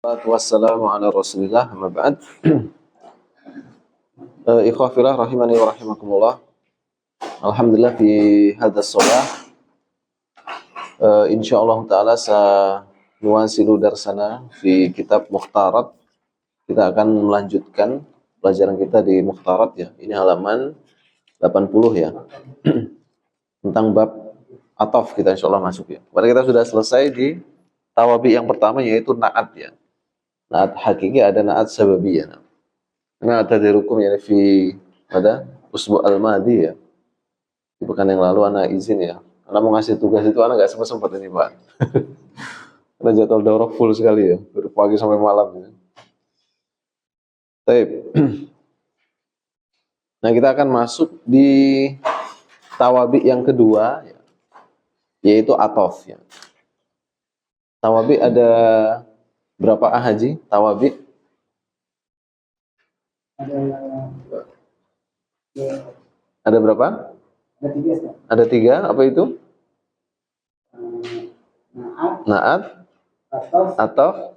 Wassalamu ala rasulillah amma ba'd. Ikhwah fillah rahimani wa rahimakumullah. Alhamdulillah fi hadha shalah insyaallah taala nuwasilu darsana fi kitab Mukhtarat. Kita akan melanjutkan pelajaran kita di Mukhtarat ya. Ini halaman 80 ya. Tentang bab ataf kita insyaallah masuk ya. Kemarin kita sudah selesai di tawabi yang pertama yaitu naat ya. Naat hakiki ada naat sababiyah. Karena ada di hukum ya ada usbu al-madi ya. Di pekan yang lalu anak izin ya. Karena mau ngasih tugas itu anak nggak sempat ini Pak. Karena jadwal daurah full sekali ya. Dari pagi sampai malam ya. Baik. Nah kita akan masuk di tawabi yang kedua ya, yaitu atof ya. Tawabi ada berapa haji? Tawabi ada berapa? Ada tiga. Ada tiga. Apa itu? Naat, atau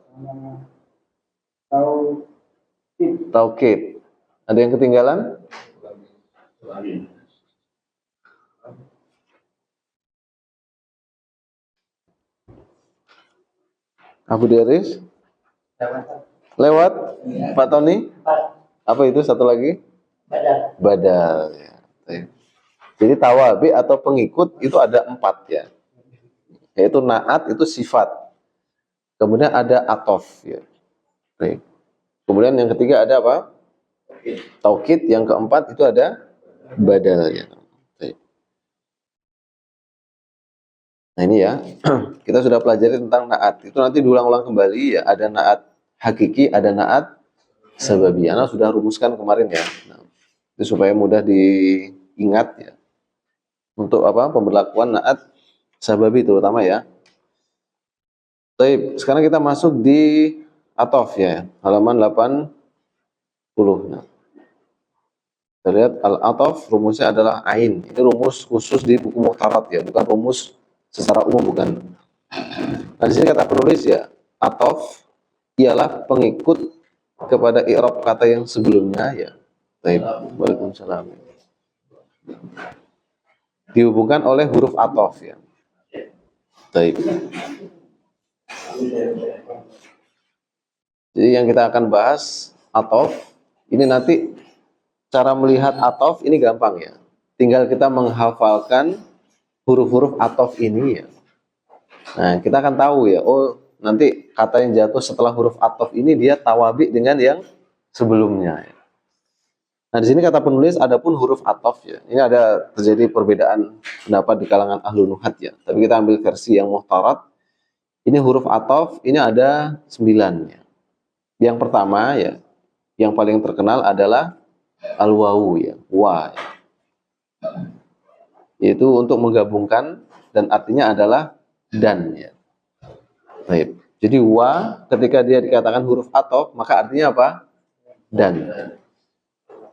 taukid. Ada yang ketinggalan? Abu Deris? Lewat? Pak Tony? Apa itu satu lagi? Badal. Ya. Jadi tawabi atau pengikut itu ada 4 ya. Yaitu naat itu sifat. Kemudian ada atof ya. Kemudian yang ketiga ada apa? Taukid. Yang keempat itu ada badal ya. Nah ini ya, kita sudah pelajari tentang naat. Itu nanti diulang-ulang kembali ya. Ada naat hakiki, ada naat sababi. Ana sudah rumuskan kemarin ya. Nah, itu supaya mudah diingat ya. Untuk apa? Pemberlakuan naat sababi terutama ya. Baik, sekarang kita masuk di atof ya, halaman 80. Nah, kita lihat al-atof rumusnya adalah ain. Ini rumus khusus di buku Mukhtarat ya, bukan rumus secara umum bukan. Nah, di sini kata penulis ya, atof ialah pengikut kepada i'rab kata yang sebelumnya ya. Baik, waalaikumsalam. Dihubungkan oleh huruf atof ya. Baik. Jadi yang kita akan bahas atof ini nanti cara melihat atof ini gampang ya. Tinggal kita menghafalkan huruf-huruf atof ini ya. Nah, kita akan tahu ya, oh nanti kata yang jatuh setelah huruf atof ini dia tawabi dengan yang sebelumnya ya. Nah, di sini kata penulis adapun huruf atof ya. Ini ada terjadi perbedaan pendapat di kalangan ahlu nuhat ya. Tapi kita ambil versi yang Mukhtarat. Ini huruf atof ini ada 9 ya. Yang pertama ya, yang paling terkenal adalah al-wawu ya, wa ya. Yaitu untuk menggabungkan dan artinya adalah dan ya. Baik. Jadi wa ketika dia dikatakan huruf atof maka artinya apa? Dan.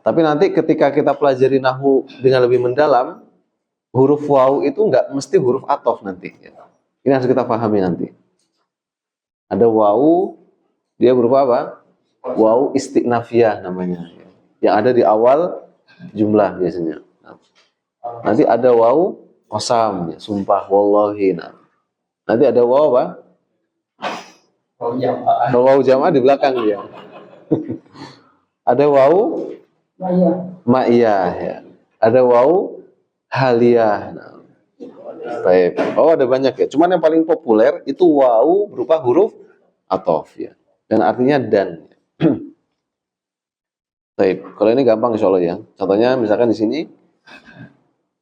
Tapi nanti ketika kita pelajari nahwu dengan lebih mendalam, huruf wawu itu enggak mesti huruf atof nanti ya. Ini harus kita pahami nanti. Ada wawu dia berupa apa? Wawu istiqnafiyah namanya ya. Yang ada di awal jumlah biasanya. Nanti ada wawu qasam ya, sumpah wallahi. Nanti ada wawu apa? Wawu jamaah di belakang dia. Ada wawu ma'iyah ya. Ada wawu haliyah. Baik. Oh ada banyak ya. Cuman yang paling populer itu wawu berupa huruf atof ya. Dan artinya dan. Baik. Kalau ini gampang insyaallah ya. Contohnya misalkan di sini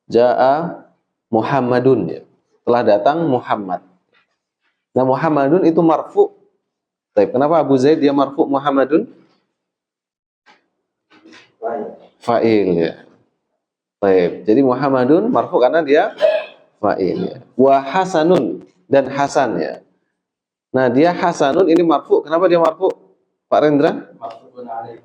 Ja'a Muhammadun ya. Telah datang Muhammad. Nah Muhammadun itu marfu. Baik. Kenapa Abu Zaid dia marfu Muhammadun? Fa'il ya. Baik. Jadi Muhammadun marfu karena dia fa'il ya. Wa hasanun dan hasan ya. Nah dia hasanun ini marfu. Kenapa dia marfu? Pak Rendra? Marfu'un alaih.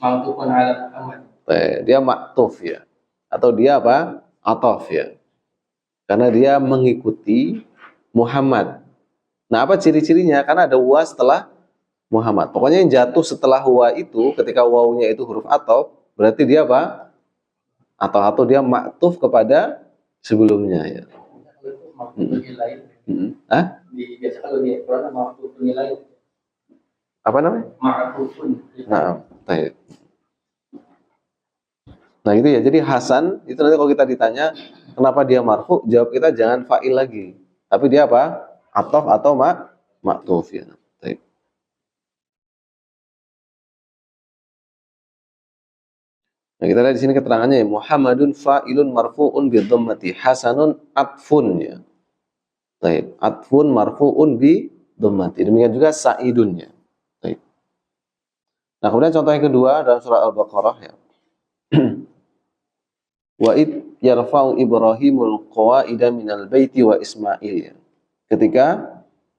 Ma'tufun ala Muhammad. Dia maktuf ya. Atau dia apa? Atof ya. karena dia mengikuti Muhammad. Nah, apa ciri-cirinya? Karena ada wa setelah Muhammad. Pokoknya yang jatuh setelah wa itu, ketika wawunya itu huruf ataf, berarti dia apa? Atau dia maktuf kepada sebelumnya ya. Hah? Apa namanya? Nah, baik. Nah itu ya, jadi Hasan itu nanti kalau kita ditanya kenapa dia marfu, jawab kita jangan fa'il lagi, tapi dia apa? Ataf atau maktuf ya. Baik. Nah kita lihat di sini keterangannya ya, Muhammadun fa'ilun marfu'un bi dhammati, Hasanun atfun ya. Baik, atfun marfu'un bi dhammati. Demikian juga Sa'idun ya. Baik. Nah kemudian contoh yang kedua dalam surah Al-Baqarah ya. Wa id yarfa'u Ibrahimul qawaida minal baiti wa Ismail. Ketika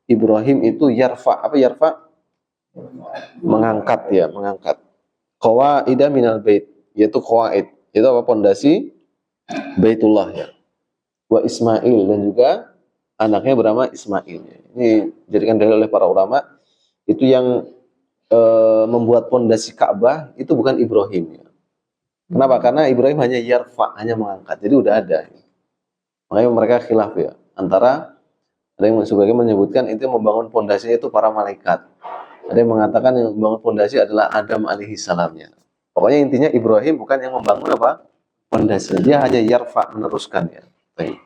Ibrahim itu yarfa, apa yarfa? Mengangkat ya, mengangkat. Qawaida minal bait, yaitu qawaid, itu apa? Pondasi Baitullah ya. Wa Ismail, dan juga anaknya bernama Ismail. Ini dijadikan dalil oleh para ulama, itu yang membuat pondasi Ka'bah itu bukan Ibrahim ya. Kenapa? Karena Ibrahim hanya yarfa, hanya mengangkat. Jadi udah ada. Makanya mereka khilaf ya. Antara ada yang sebagian menyebutkan itu membangun pondasinya itu para malaikat. Ada yang mengatakan yang membangun pondasi adalah Adam alaihi salamnya. Pokoknya intinya Ibrahim bukan yang membangun apa? Pondasi. Dia hanya yarfa, meneruskan ya. Baik.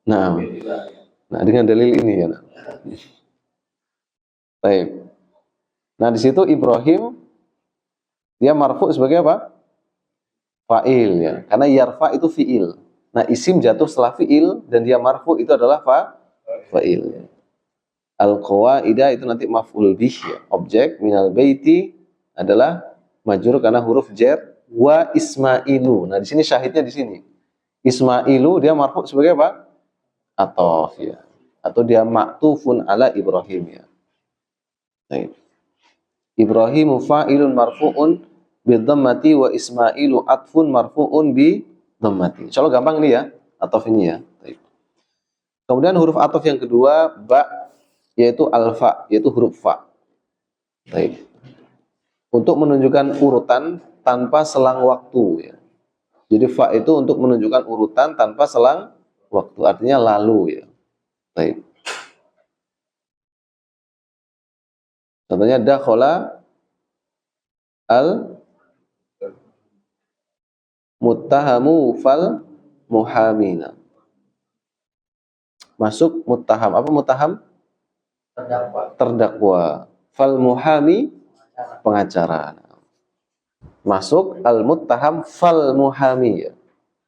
Nah, nah dengan dalil ini ya. Baik. Nah di situ Ibrahim dia marfu sebagai apa? Fa'il ya. Karena yarfa itu fi'il. Nah isim jatuh setelah fi'il dan dia marfu itu adalah fa'il. Ya. Al-qawaida itu nanti maf'ul bih ya. Objek minal baiti adalah majrur karena huruf jar, wa Ismailu. Nah di sini syahidnya di sini. Ismailu dia marfu sebagai apa? Ataf ya. Atau dia maktufun ala Ibrahim ya. Baik. Ibrahimu fa'ilun marfu'un bidhammati wa Ismailu atfun marfu'un bi dhammati. Insyaallah gampang ini ya, ataf ini ya. Baik. Kemudian huruf ataf yang kedua ba, yaitu alfa, yaitu huruf fa. Baik. Untuk menunjukkan urutan tanpa selang waktu ya. Jadi fa itu untuk menunjukkan urutan tanpa selang waktu, artinya lalu ya. Baik. Contohnya dakhala al muttahamu fal muhamina. Masuk muttaham. Apa muttaham? Terdakwa. Fal muhami pengacara. Masuk al muttaham fal muhami.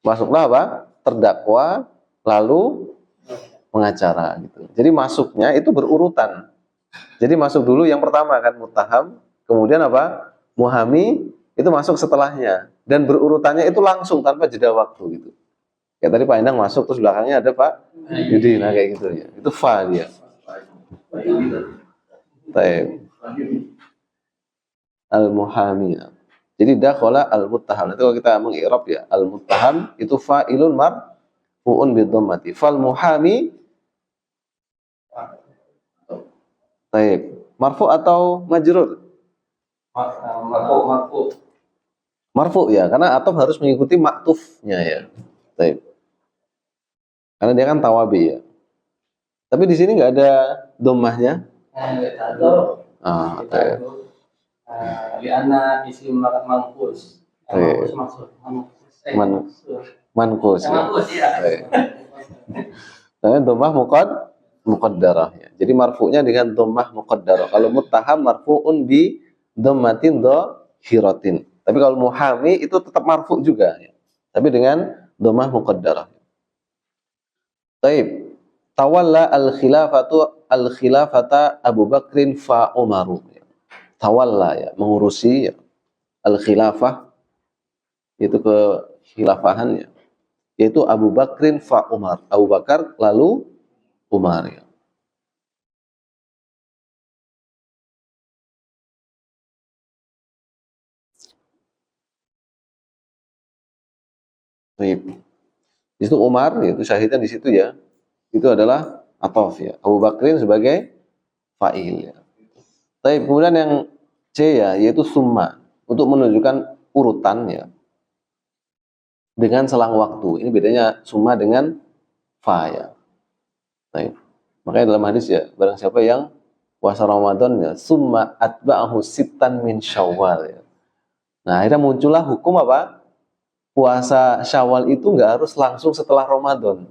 Masuklah apa? Terdakwa lalu pengacara gitu. Jadi masuknya itu berurutan. Jadi masuk dulu yang pertama kan muttaham, kemudian apa? Muhami itu masuk setelahnya dan berurutannya itu langsung tanpa jeda waktu gitu. Kayak tadi Pak Endang masuk terus belakangnya ada Pak Yudi, nah kayak gitu ya. Itu fa dia. Taib. Al-muhami. Jadi dakhala al-muttaham. Nanti kalau kita mengi'rab ya, al-muttaham itu fa'ilun marfu'un bidhammati. Fal muhami taib. Marfu atau majrur? Marfu ya, karena ataf harus mengikuti maktufnya ya. Taib. Karena dia kan tawabi ya. Tapi di sini nggak ada dhammahnya. Ah, taib. Liana isim manqus. Manqus maksud. Manqus. Manqus ya. Dengan dhammah muqaddarah ya. Jadi marfu'nya dengan dhammah muqaddarah. Kalau muttaham marfu'un bi dhammatin dhahiratin. Tapi kalau muhami itu tetap marfu' juga ya. Tapi dengan dhammah muqaddarah. Baik. Tawalla al-khilafata Abu Bakrin fa Umaru. Tawalla ya, mengurusi ya. Al-khilafah itu kekhilafahannya. Yaitu Abu Bakrin fa Umar. Abu Bakar lalu Umar ya. Baik. Di situ Umar, itu syahidnya di situ ya. Itu adalah atof ya. Abu Bakrin sebagai fa'il ya. Baik, kemudian yang C ya, yaitu summa, untuk menunjukkan urutan ya, dengan selang waktu. Ini bedanya summa dengan fa ya. Baik. Makanya dalam hadis ya, barang siapa yang puasa Ramadan ya, summa atba'ahu sittan min Syawal ya. Nah, akhirnya muncullah hukum apa? Puasa Syawal itu nggak harus langsung setelah Ramadan.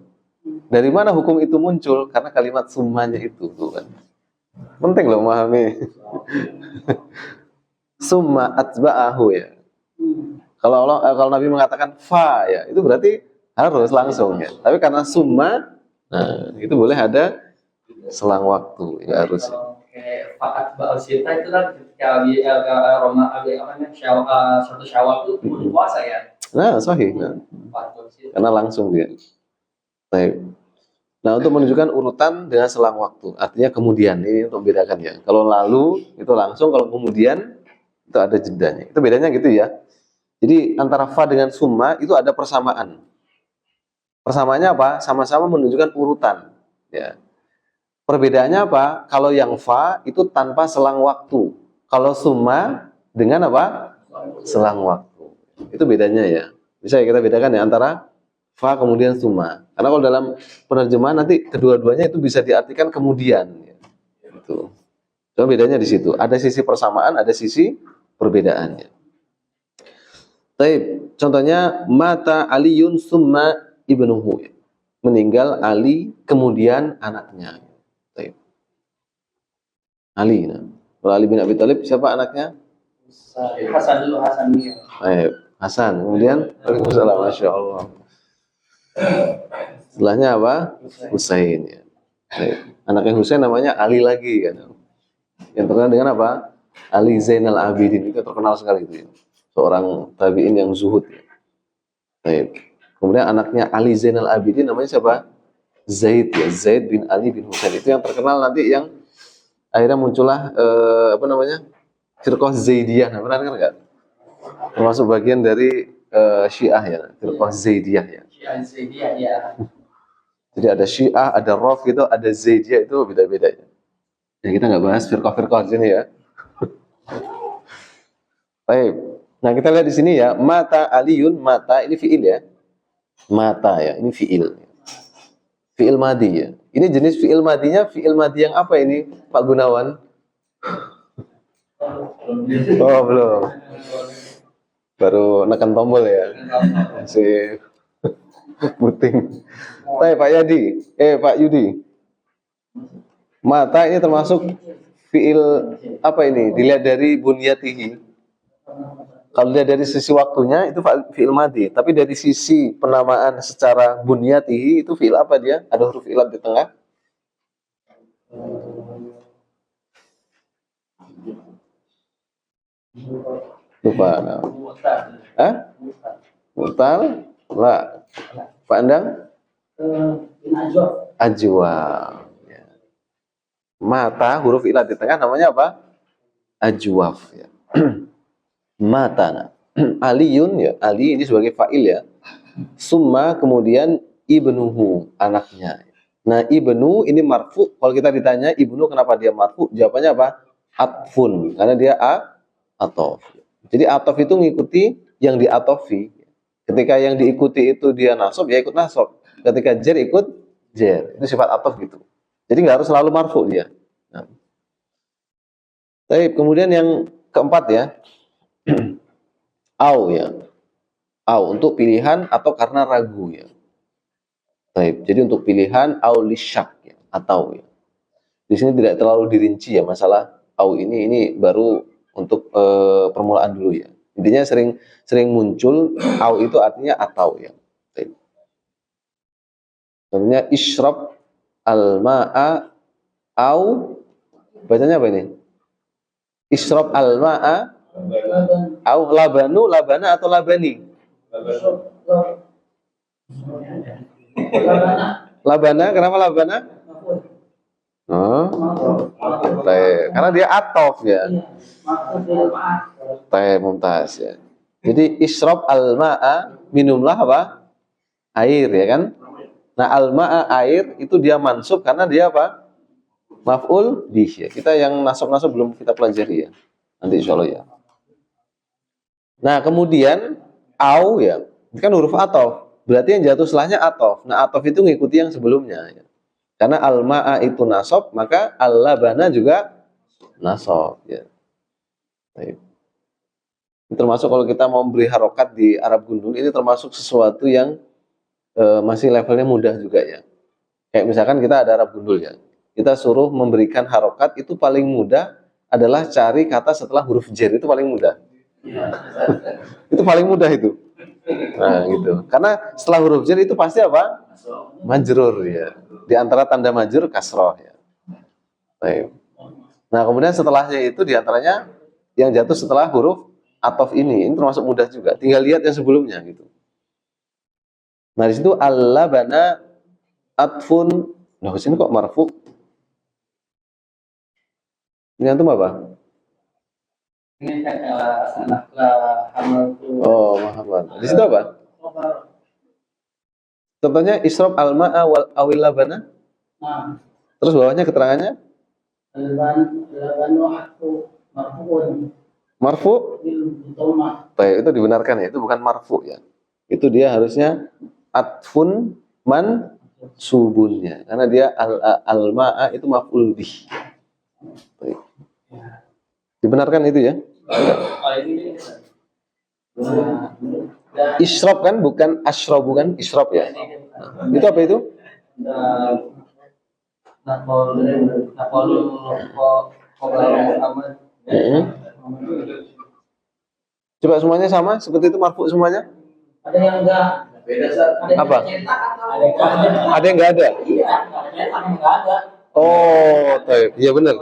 Dari mana hukum itu muncul? Karena kalimat summanya itu tuh kan. Penting loh memahami. Summa atba'ahu ya. Kalau Nabi mengatakan fa ya, itu berarti harus langsung ya. Tapi karena summa, nah itu boleh ada selang waktu, ya harus. Kalau kayak fakat ba'al sita itu kan ketika satu Syawal itu puasa ya. Nah, sahih. Nah, Fakat sita. karena langsung dia. Baik. Nah, untuk menunjukkan urutan dengan selang waktu, artinya kemudian, ini untuk membedakan ya. Kalau lalu itu langsung, kalau kemudian itu ada jedanya. Itu bedanya gitu ya. Jadi antara fa dengan summa itu ada persamaan. Persamaannya apa? Sama-sama menunjukkan urutan. Ya. Perbedaannya apa? Kalau yang fa itu tanpa selang waktu. Kalau summa dengan apa? Selang waktu. Itu bedanya ya. Bisa ya kita bedakan ya antara fa kemudian summa. Karena kalau dalam penerjemahan nanti kedua-duanya itu bisa diartikan kemudian. Itu. Cuma bedanya di situ. Ada sisi persamaan, ada sisi perbedaannya. Baik, contohnya mata Aliun summa ibnuhu. Meninggal Ali kemudian anaknya. Baik. Ali. Nah. Kalau Ali bin Abi Thalib siapa anaknya? Hasan dulu, Hasan dia. Baik, Hasan. Kemudian Waalaikumsalam, Masya Allah. Setelahnya apa? Husain ya. Baik. Anaknya Husain namanya Ali lagi kan. Yang terkenal dengan apa? Ali Zainal Abidin, itu terkenal sekali itu. Ya. Seorang tabi'in yang zuhud. Ya. Baik. Kemudian anaknya Ali Zainal Abidin namanya siapa? Zaid ya. Zaid bin Ali bin Husain. Itu yang terkenal nanti yang akhirnya muncullah apa namanya? Firqah Zaidiyah. Nah, pernah dengar enggak? Termasuk bagian dari Syiah ya, Firqah Zaidiyah ya. Syiah Zaidiyah ya. Jadi ada Syiah, ada Rafidhah, ada Zaidiyah, itu beda-beda ya. Ya kita nggak bahas firqah-firqah di sini ya. Baik. Nah, kita lihat di sini ya, mata Aliun, mata ini fiil ya. Mata ya, ini fiil. Fiil madi ya. Ini jenis fiil madinya, fiil madi yang apa ini, Pak Gunawan? Oh, belum. Baru nekan tombol ya. Masih puting. Baik, Pak Yadi. Pak Yudi. Mata ini termasuk fiil apa ini? Dilihat dari bunyatihi. Kalau dilihat dari sisi waktunya itu fiil madi, tapi dari sisi penamaan secara bunyatihi itu fiil apa dia? Ada huruf ilat di tengah. Lupa. Nah. Hah? Mutal? La. Pak Andang? Ajwa. Ya. Mata huruf ilat di tengah namanya apa? Ajwaf ya. Mata. Nah. Aliun ya, Ali ini sebagai fa'il ya. Summa kemudian ibnuhu, anaknya. Nah, ibnu ini marfu. Kalau kita ditanya ibnu kenapa dia marfu? Jawabannya apa? Atfun, karena dia atof. Jadi atof itu ngikuti yang diatofi. Ketika yang diikuti itu dia nasab, ya ikut nasab. Ketika jer ikut jer. Itu sifat atof gitu. Jadi nggak harus selalu marfu dia. Nah. Baik, kemudian yang keempat ya. Au ya. Au untuk pilihan atau karena ragu ya. Baik, jadi untuk pilihan au lisyak ya, atau ya. Di sini tidak terlalu dirinci ya masalah au ini baru untuk permulaan dulu ya. Intinya sering muncul au itu artinya atau ya. Baik. Contohnya isyrab al-ma'a au, bacanya apa ini? Isyrab al-ma'a au labanu, labana atau labani? Labana, kenapa labana? Oh, karena dia atof ya. Mumtaz ya. Jadi isyrab al-ma'a, minumlah apa? air ya kan. Nah, al-ma'a air itu dia mansub karena dia apa? Maf'ul bih ya. Kita yang nasab-nasab belum kita pelajari ya. Nanti insya Allah ya. Nah, kemudian au ya. Ini kan huruf atof. Berarti yang jatuh setelahnya atof. Nah, atof itu ngikuti yang sebelumnya ya. Karena al-ma'a itu nasab, maka al-labana juga nasab ya. Baik. Ini termasuk kalau kita mau beri harokat di Arab gundul, ini termasuk sesuatu yang masih levelnya mudah juga ya. Kayak misalkan kita ada Arab gundul ya. Kita suruh memberikan harokat, itu paling mudah adalah cari kata setelah huruf jer, itu paling mudah. Itu paling mudah itu. Nah gitu. Karena setelah huruf jer itu pasti apa? Majrur ya. Di antara tanda majrur kasroh ya. Baik. Nah kemudian setelahnya itu diantaranya yang jatuh setelah huruf atof ini termasuk mudah juga. Tinggal lihat yang sebelumnya gitu. Nah di situ al-labana atfun. Nah di sini kok marfu? Ini antum apa? Ini kan anak hamil tuh. Oh Muhammad. Di situ apa? Contohnya isrob al-ma'a wal awil labana. Nah, Terus bawahnya keterangannya labanu aku marfuun marfu. bil dhamma. Baik, itu dibenarkan ya. Itu bukan marfu ya. Itu dia harusnya atfun man subunnya. Karena dia al-ma'a itu maf'ul bih. Baik. Dibenarkan itu ya. Oh, ini. Nah, Isrob kan bukan asrob, bukan isrob ya. Itu apa itu? Nakol aman. Coba semuanya sama seperti itu marfu semuanya? Ada yang enggak beda Sat. Apa? Ada yang enggak ada? Iya, ada yang enggak ada. Oh, baik. Iya benar.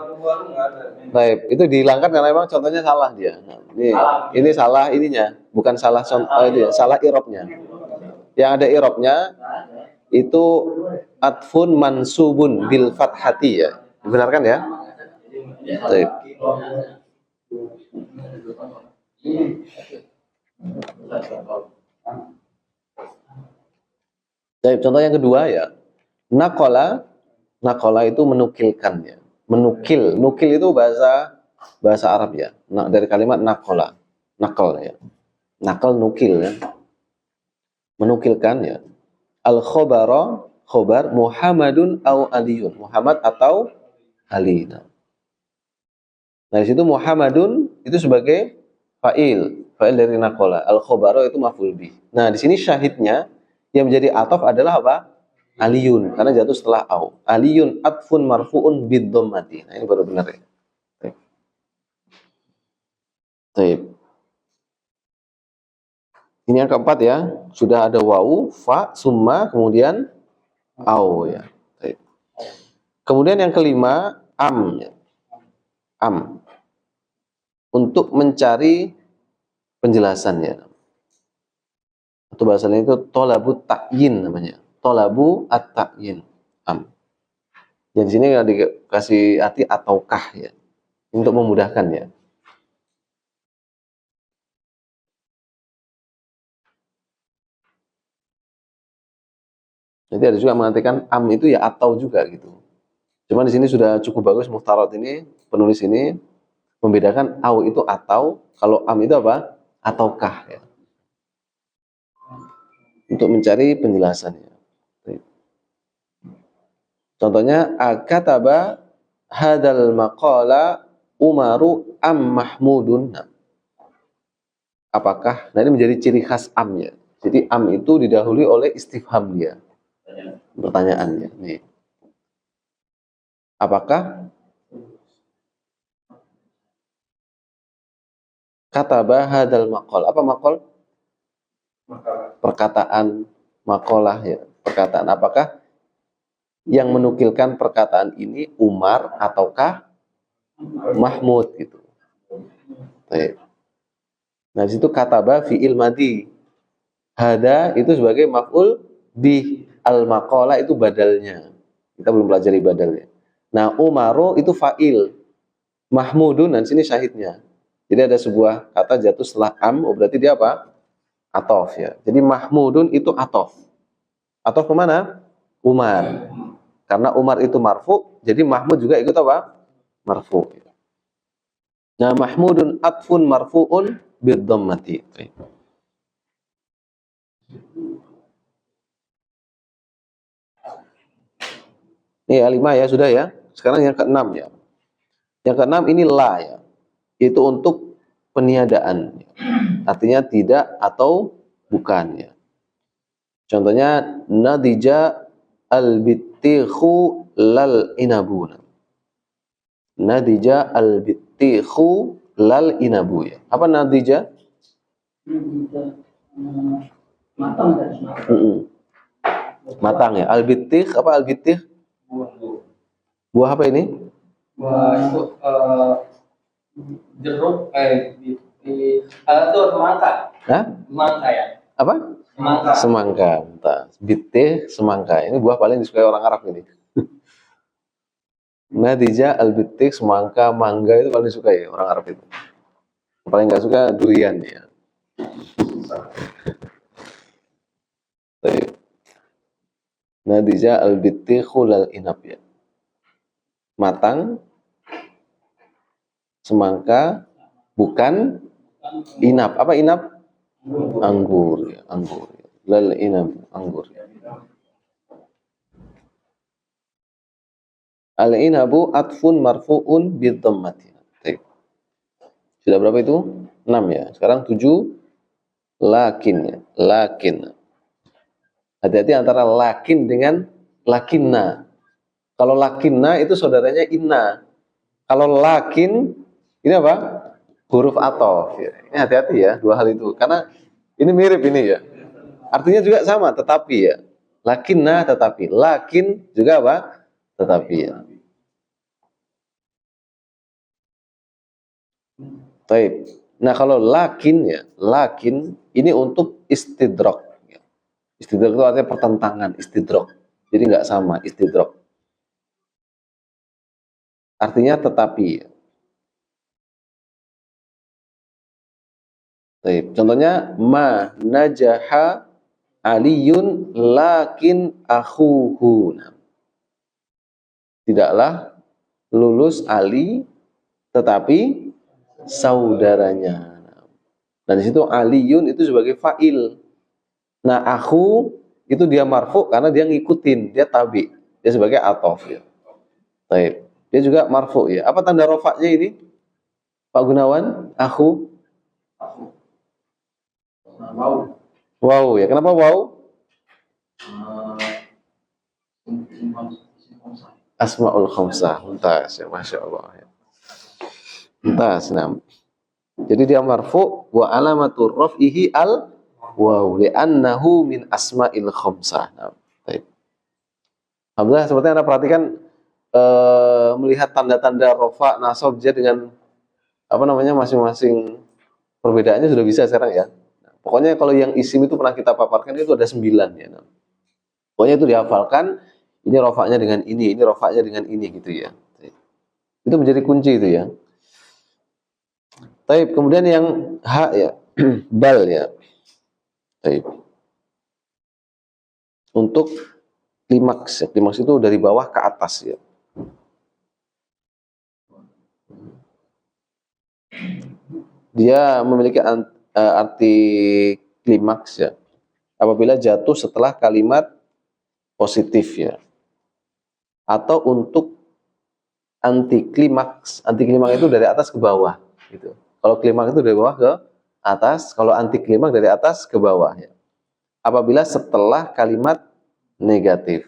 Baik, itu dihilangkan karena memang contohnya salah dia. Nah, ini salah ininya, bukan salah itu ya, salah irobnya. Yang ada irobnya itu atfun mansubun bil fathati ya. Dibenarkan ya? Baik. Baik, contoh yang kedua ya. Nakola itu menukilkan ya. Nukil itu bahasa Arab ya. Nah, dari kalimat nakola, nakal ya. Nakal nukil ya. Menukilkan ya. Al khobar Muhammadun au Aliyun. Muhammad atau Ali. Nah, di situ Muhammadun itu sebagai fa'il dari nakola. Al khobaro itu maf'ul bih. Nah, di sini syahidnya yang menjadi ataf adalah apa? Aliyun, karena jatuh setelah au. Aliyun atfun marfu'un bid dhammati. Nah, ini baru benar ya. Baik. Ini yang keempat ya. Sudah ada wawu, fa, summa, kemudian au ya. Baik. Kemudian yang kelima am ya. Am. Untuk mencari penjelasannya. Atau bahasanya itu tolabu ta'yin namanya. Tolabu at-ta'yin. Am. Yang di sini dikasih arti ataukah ya. Untuk memudahkan ya. Nanti ada juga mengartikan am itu ya atau juga gitu. Cuma di sini sudah cukup bagus muhtarat ini, penulis ini membedakan au itu atau, kalau am itu apa? Ataukah ya. Untuk mencari penjelasannya. Contohnya akataba hadal maqala Umaru am Mahmudun. Apakah? Nah ini menjadi ciri khas amnya. Jadi am itu didahului oleh istifham dia. Pertanyaannya nih. Apakah kataba hadal maqal? Apa maqal? Perkataan maqalah ya. Perkataan apakah yang menukilkan perkataan ini Umar ataukah Mahmud gitu. Baik. Nah, di situ kataba fi'il madhi. Hada itu sebagai maf'ul bih, al-maqala itu badalnya. Kita belum pelajari badalnya. Nah, Umaru itu fa'il. Mahmudun dan sini syahidnya. Jadi ada sebuah kata jatuh setelah am, berarti dia apa? Atof ya. Jadi Mahmudun itu atof. Atau kemana? Umar. Karena Umar itu marfu, jadi Mahmud juga ikut apa? Marfu. Nah, Mahmudun atfun marfu'un bid-dhammati. Ini ya 5 ya, sudah ya. Sekarang yang keenam ya. Yang keenam ini la ya. Itu untuk peniadaan. Artinya tidak atau bukan ya. Contohnya nadija al-bittikhu lal inabuna. Nadija al-bittikhu lal inabu ya. Apa nadija? Matang dari Matang ya. Al-bittikh apa al-bittikh? Buah apa ini? Wah, itu jeruk itu semangka. Hah? Semangka ya. Apa? Semangka. Semangka. Entah. Bitih, semangka. Ini buah paling disukai orang Arab ini. Nadija, al-bitih, semangka, mangga itu paling disukai orang Arab itu. Paling nggak suka durian ya. Nadija, al-bitih, khulal inab ya. Matang, semangka, bukan inab. Apa inab? Anggur ya, anggur. Lal inab, anggur. Al-inabu atfun marfu'un bidhammati. Sudah berapa itu? 6 ya. Sekarang 7 lakin ya. Lakin. Hati-hati antara lakin dengan lakinna. Kalau lakinna itu saudaranya inna. Kalau lakin ini apa? Huruf athof. Ya. Ini hati-hati ya, dua hal itu. Karena ini mirip ini ya. Artinya juga sama, tetapi ya. Lakinna tetapi. Lakin juga apa? Tetapi ya. Baik. Nah kalau lakin ya, lakin ini untuk istidrok. Istidrok itu artinya pertentangan, istidrok. Jadi nggak sama, istidrok. Artinya tetapi. Baik. Contohnya ma najaha aliyun lakin akhuhu. Tidaklah lulus Ali tetapi saudaranya. Dan di situ aliyun itu sebagai fa'il. Nah, aku itu dia marfu karena dia ngikutin, dia tabi. Dia sebagai athof ya. Baik. Dia juga marfu ya. Apa tanda rofaknya ini? Pak Gunawan, aku. Wow ya. Kenapa wow? Asmaul khamsah. Muntas ya, Masya Allah ya. Muntas, nah. Jadi dia marfu wa alamatur raf'ihi al waw li'annahu min asma'il khamsah. Nah, baik. Alhamdulillah sepertinya Anda perhatikan melihat tanda-tanda rafa, nasab, jar dengan apa namanya masing-masing perbedaannya sudah bisa sekarang ya. Nah, pokoknya kalau yang isim itu pernah kita paparkan itu ada 9 ya. Nah, pokoknya itu dihafalkan, ini rofaknya dengan ini rofaknya dengan ini gitu ya. Itu menjadi kunci itu ya. Taib, kemudian yang ha ya, bal ya. Taib. Untuk klimaks ya. Klimaks itu dari bawah ke atas ya. Dia memiliki arti klimaks ya. Apabila jatuh setelah kalimat positif ya. Atau untuk anti klimaks itu dari atas ke bawah gitu. Kalau klimaks itu dari bawah ke atas, kalau anti klimaks dari atas ke bawah ya. Apabila setelah kalimat negatif.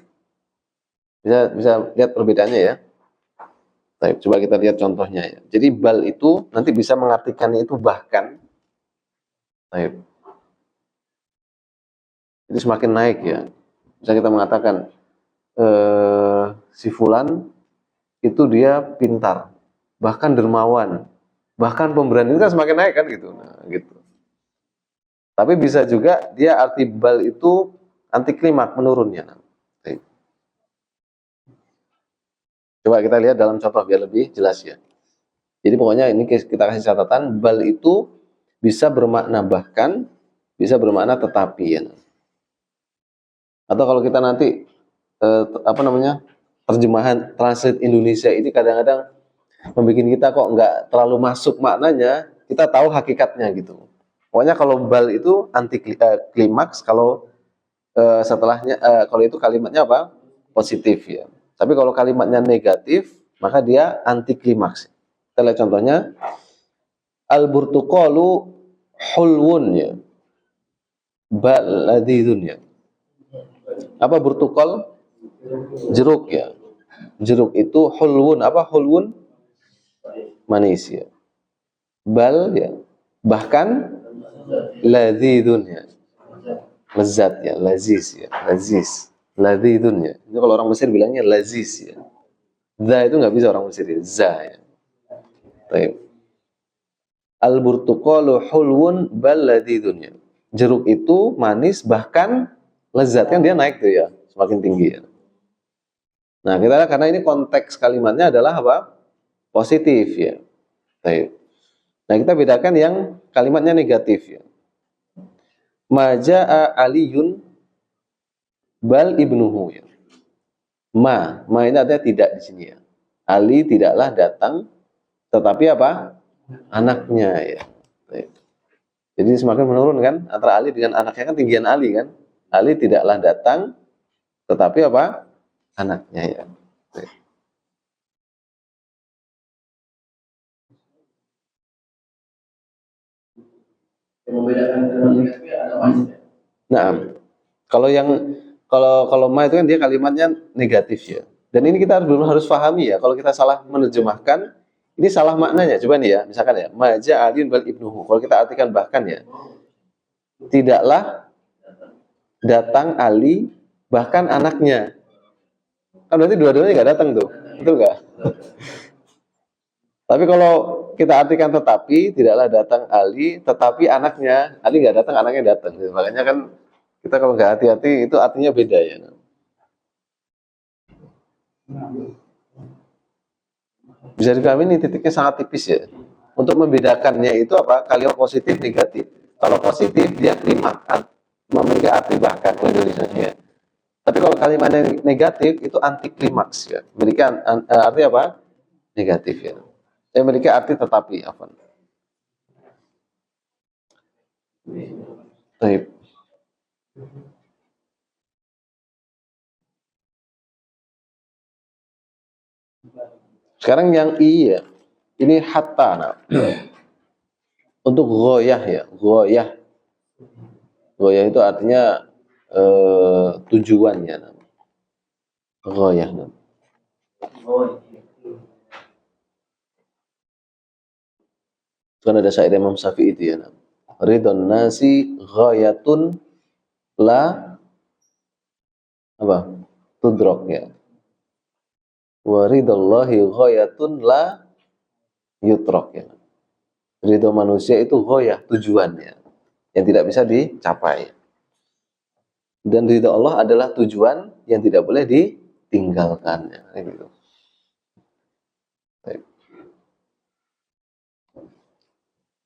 Bisa lihat perbedaannya ya. Baik, coba kita lihat contohnya ya. Jadi bal itu nanti bisa mengartikannya itu bahkan. Baik. Jadi semakin naik ya. Bisa kita mengatakan si fulan itu dia pintar, bahkan dermawan, bahkan pemberani, itu kan semakin naik kan gitu. Nah, gitu. Tapi bisa juga dia arti bal itu anti klimak menurunnya. Nah, coba kita lihat dalam contoh biar lebih jelas ya. Jadi pokoknya ini kita kasih catatan, bal itu bisa bermakna bahkan, bisa bermakna tetapi ya. Atau kalau kita nanti terjemahan translate Indonesia ini kadang-kadang membuat kita kok nggak terlalu masuk maknanya, kita tahu hakikatnya gitu. Pokoknya kalau bal itu anti klimaks, kalau setelahnya kalau itu kalimatnya apa? Positif ya. Tapi kalau kalimatnya negatif, maka dia anti klimaks. Kita lihat contohnya, al-burtuqalu hulwun ya. Bal ladidun ya. Apa burtukal? Jeruk ya. Jeruk itu hulwun. Apa hulwun? Manis ya. Bal ya. Bahkan ladidun ya. Lezat ya, laziz ya, laziz. Ladidun ya. Itu kalau orang Mesir bilangnya laziz ya. Za itu nggak bisa orang Mesir ya. Za ya. Baik. Al-burtuqalu hulwun bal ladidun ya. Jeruk itu manis bahkan lezat, kan dia naik tuh ya, semakin tinggi ya. Nah, kita karena ini konteks kalimatnya adalah apa? Positif ya. Baik. Nah, kita bedakan yang kalimatnya negatif ya. Maja'a aliyun bal ibnuhu ya. Ma ini artinya tidak di sini ya. Ali tidaklah datang, tetapi apa? Anaknya ya. Baik. Jadi semakin menurun kan antara Ali dengan anaknya, kan tinggian Ali kan. Ali tidaklah datang, tetapi apa? Anaknya ya. Baik. Membedakan dengan negatif ada masnya. Nah, kalau ma itu kan dia kalimatnya negatif ya. Dan ini kita harus pahami ya. Kalau kita salah menerjemahkan, ini salah maknanya. Coba nih ya, misalkan ya, maja aliyun bal ibnuhu. Kalau kita artikan bahkan ya, tidaklah datang Ali bahkan anaknya. Kan berarti dua-duanya nggak datang tuh, betul nggak? Tapi kalau kita artikan tetapi tidaklah datang Ali, tetapi anaknya, Ali nggak datang, anaknya datang. Makanya kan kita kalau nggak hati-hati itu artinya beda ya. Bisa dipahami ini titiknya sangat tipis ya. Untuk membedakannya itu apa? Kalimat positif, negatif. Kalau positif dia klimaks, memiliki arti bahkan Indonesia. Tapi kalau kalimat negatif itu anti klimaks ya. Memiliki arti apa? Negatif ya. Memiliki arti tetapi apa? Baik. Sekarang yang i ya. Ini hatta. Nah. Untuk goyah ya, goyah. Goyah itu artinya tujuannya. Goyah. Kan ada syair Imam Syafi'i itu ya. Ridon nasi ghayatun la apa? Tudrok ya. Wa ridallahi ghayatun la yutrok ya. Ridho manusia itu ghayah, tujuannya yang tidak bisa dicapai. Dan ridho Allah adalah tujuan yang tidak boleh ditinggalkannya. Gitu.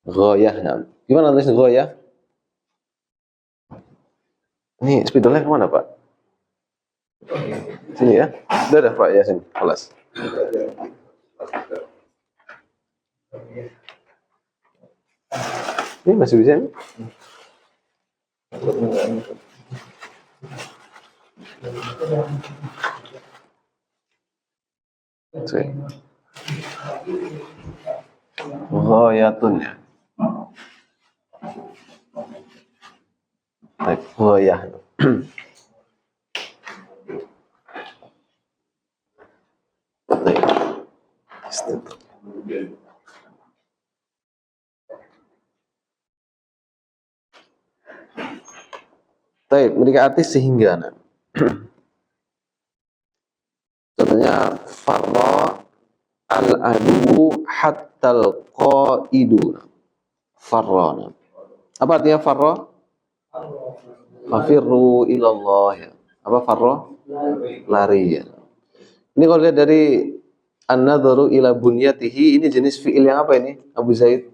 Ghayah. Nah. Gimana tulis ghayah? Ini spidolnya kemana Pak? Sini ya. Udah Pak ya, sini. Kelas. Ini masih bisa nih? Ghayatun ya. Ghayah. Baik, memiliki arti sehingga. Nah. Contohnya farra al-adu hattal qaidu. Farra. Apa artinya farra? Fafirru ilallah ya. Apa farra? Lari ya. Ini kalau lihat dari an-nadharu ila bunyatihi, ini jenis fi'il yang apa ini? Abu Zaid.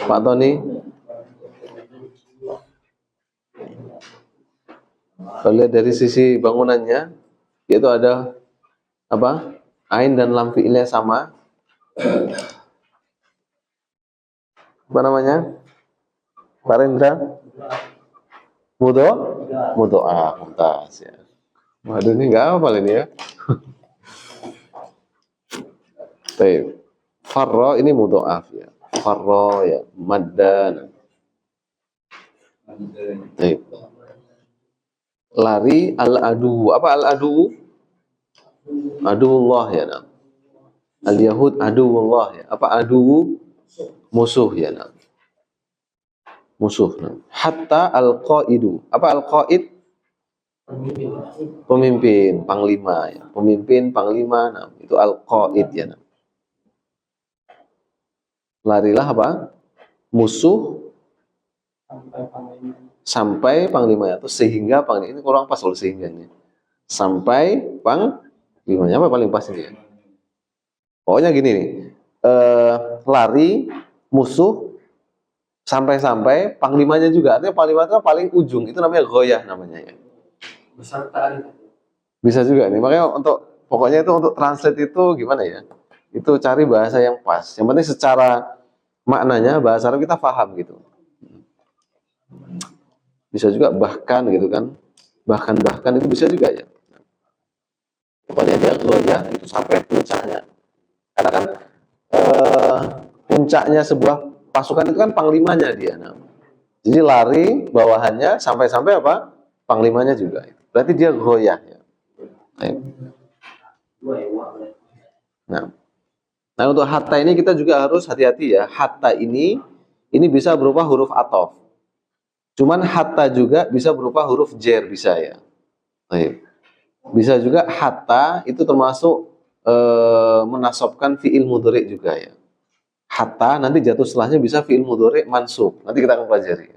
Pak Tony. Kalau lihat dari sisi bangunannya, yaitu ada apa? Ain dan lam fi'ilnya sama. Apa namanya? Pak Rendra? Mudo? Mudoa, mumtaz ya. Waduh, ini nggak hafal ini ya. Baik. Farro ini mudoaf ya. Farro ya, maddan. Baik. Lari al-adu. Apa al-adu? Aduullah ya. Nah. Al-Yahud aduullah ya. Apa adu? Musuh ya. Nah. Musuh. Nah. Hatta al-qaidu. Apa al-qaid? Pemimpin, panglima ya. Pemimpin, panglima. Nah, itu al-qaid ya. Nah. Larilah apa? Musuh sampai panglimanya atau sehingga panglima ini kurang pas loh sehingganya. Sampai panglimanya apa paling pas ini ya? Pokoknya gini nih. Lari musuh sampai-sampai panglimanya juga. Artinya panglima itu paling ujung. Itu namanya goyah namanya ya. Beserta Bisa juga nih. Makanya pokoknya itu untuk translate itu gimana ya? Itu cari bahasa yang pas. Yang penting secara maknanya bahasa Arab kita paham gitu. Bisa juga bahkan gitu kan. Bahkan itu bisa juga ya. Pokoknya dia goyah itu sampai puncaknya. Karena kan puncaknya sebuah pasukan itu kan panglimanya dia. Nah, jadi lari bawahannya sampai apa? Panglimanya juga. Berarti dia goyah ya. Nah, nah untuk hatta ini kita juga harus hati-hati ya. Hatta ini bisa berupa huruf athof. Cuman hatta juga bisa berupa huruf jer bisa ya. Bisa juga hatta itu termasuk menasabkan fiil mudhari juga ya. Hatta nanti jatuh setelahnya bisa fiil mudhari mansub. Nanti kita akan pelajari.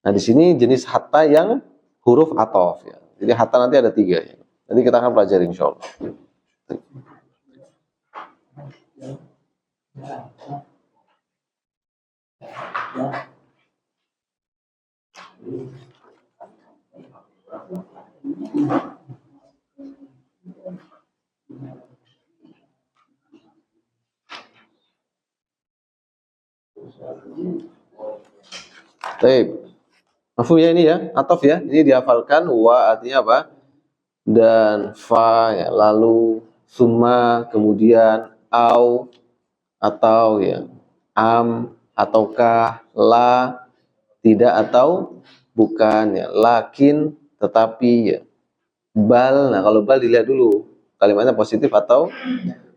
Nah di sini jenis hatta yang huruf athof ya. Jadi hatta nanti ada 3 ya. Nanti kita akan pelajari insyaallah. Baik. Mafhum ya ini ya, ataf ya. Ini dihafalkan wa artinya apa? Dan fa ya, lalu summa kemudian au atau ya, am ataukah, la tidak atau bukan ya, lakin tetapi ya. Bal, nah kalau bal dilihat dulu kalimatnya positif atau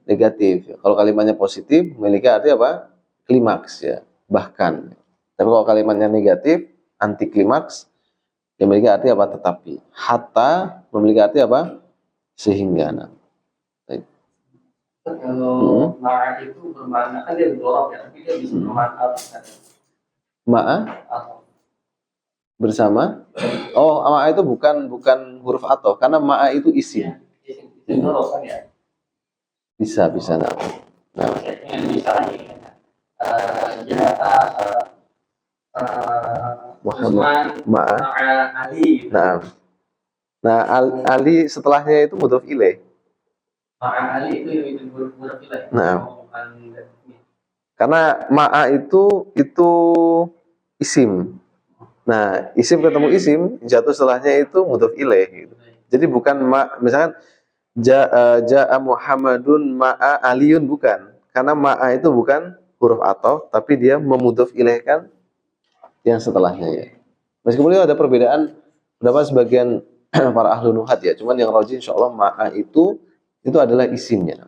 negatif ya. Kalau kalimatnya positif memiliki arti apa? Klimaks ya, bahkan. Tapi kalau kalimatnya negatif, anti klimaks, yang memiliki arti apa? Tetapi. Hatta memiliki arti apa? Sehingga. Nah. kalau ma'a itu bermakna kan dia dorong ya, tapi dia bisa bermakna apa? Ma'a bersama. Oh, ma'a itu bukan huruf atau karena ma'a itu isim. Isim dorong kan ya. Bisa nah. Nah. Misalnya Muhammad ma'a Ali. Nah, Ali setelahnya itu mudhof ilaih. Ma'a Ali itu mudhof ilaih. Nah. Karena ma'a itu isim. Nah, isim ketemu isim, jatuh setelahnya itu mudhof ilaih gitu. Jadi bukan misalkan ja'a Muhammadun ma'a Aliyun, bukan. Karena ma'a itu bukan huruf athof, tapi dia memudhof ilaihkan yang setelahnya ya. Meskipun itu ada perbedaan berapa sebagian para ahli nuhat ya, cuman yang rajih insyaallah ma'a itu adalah isimnya.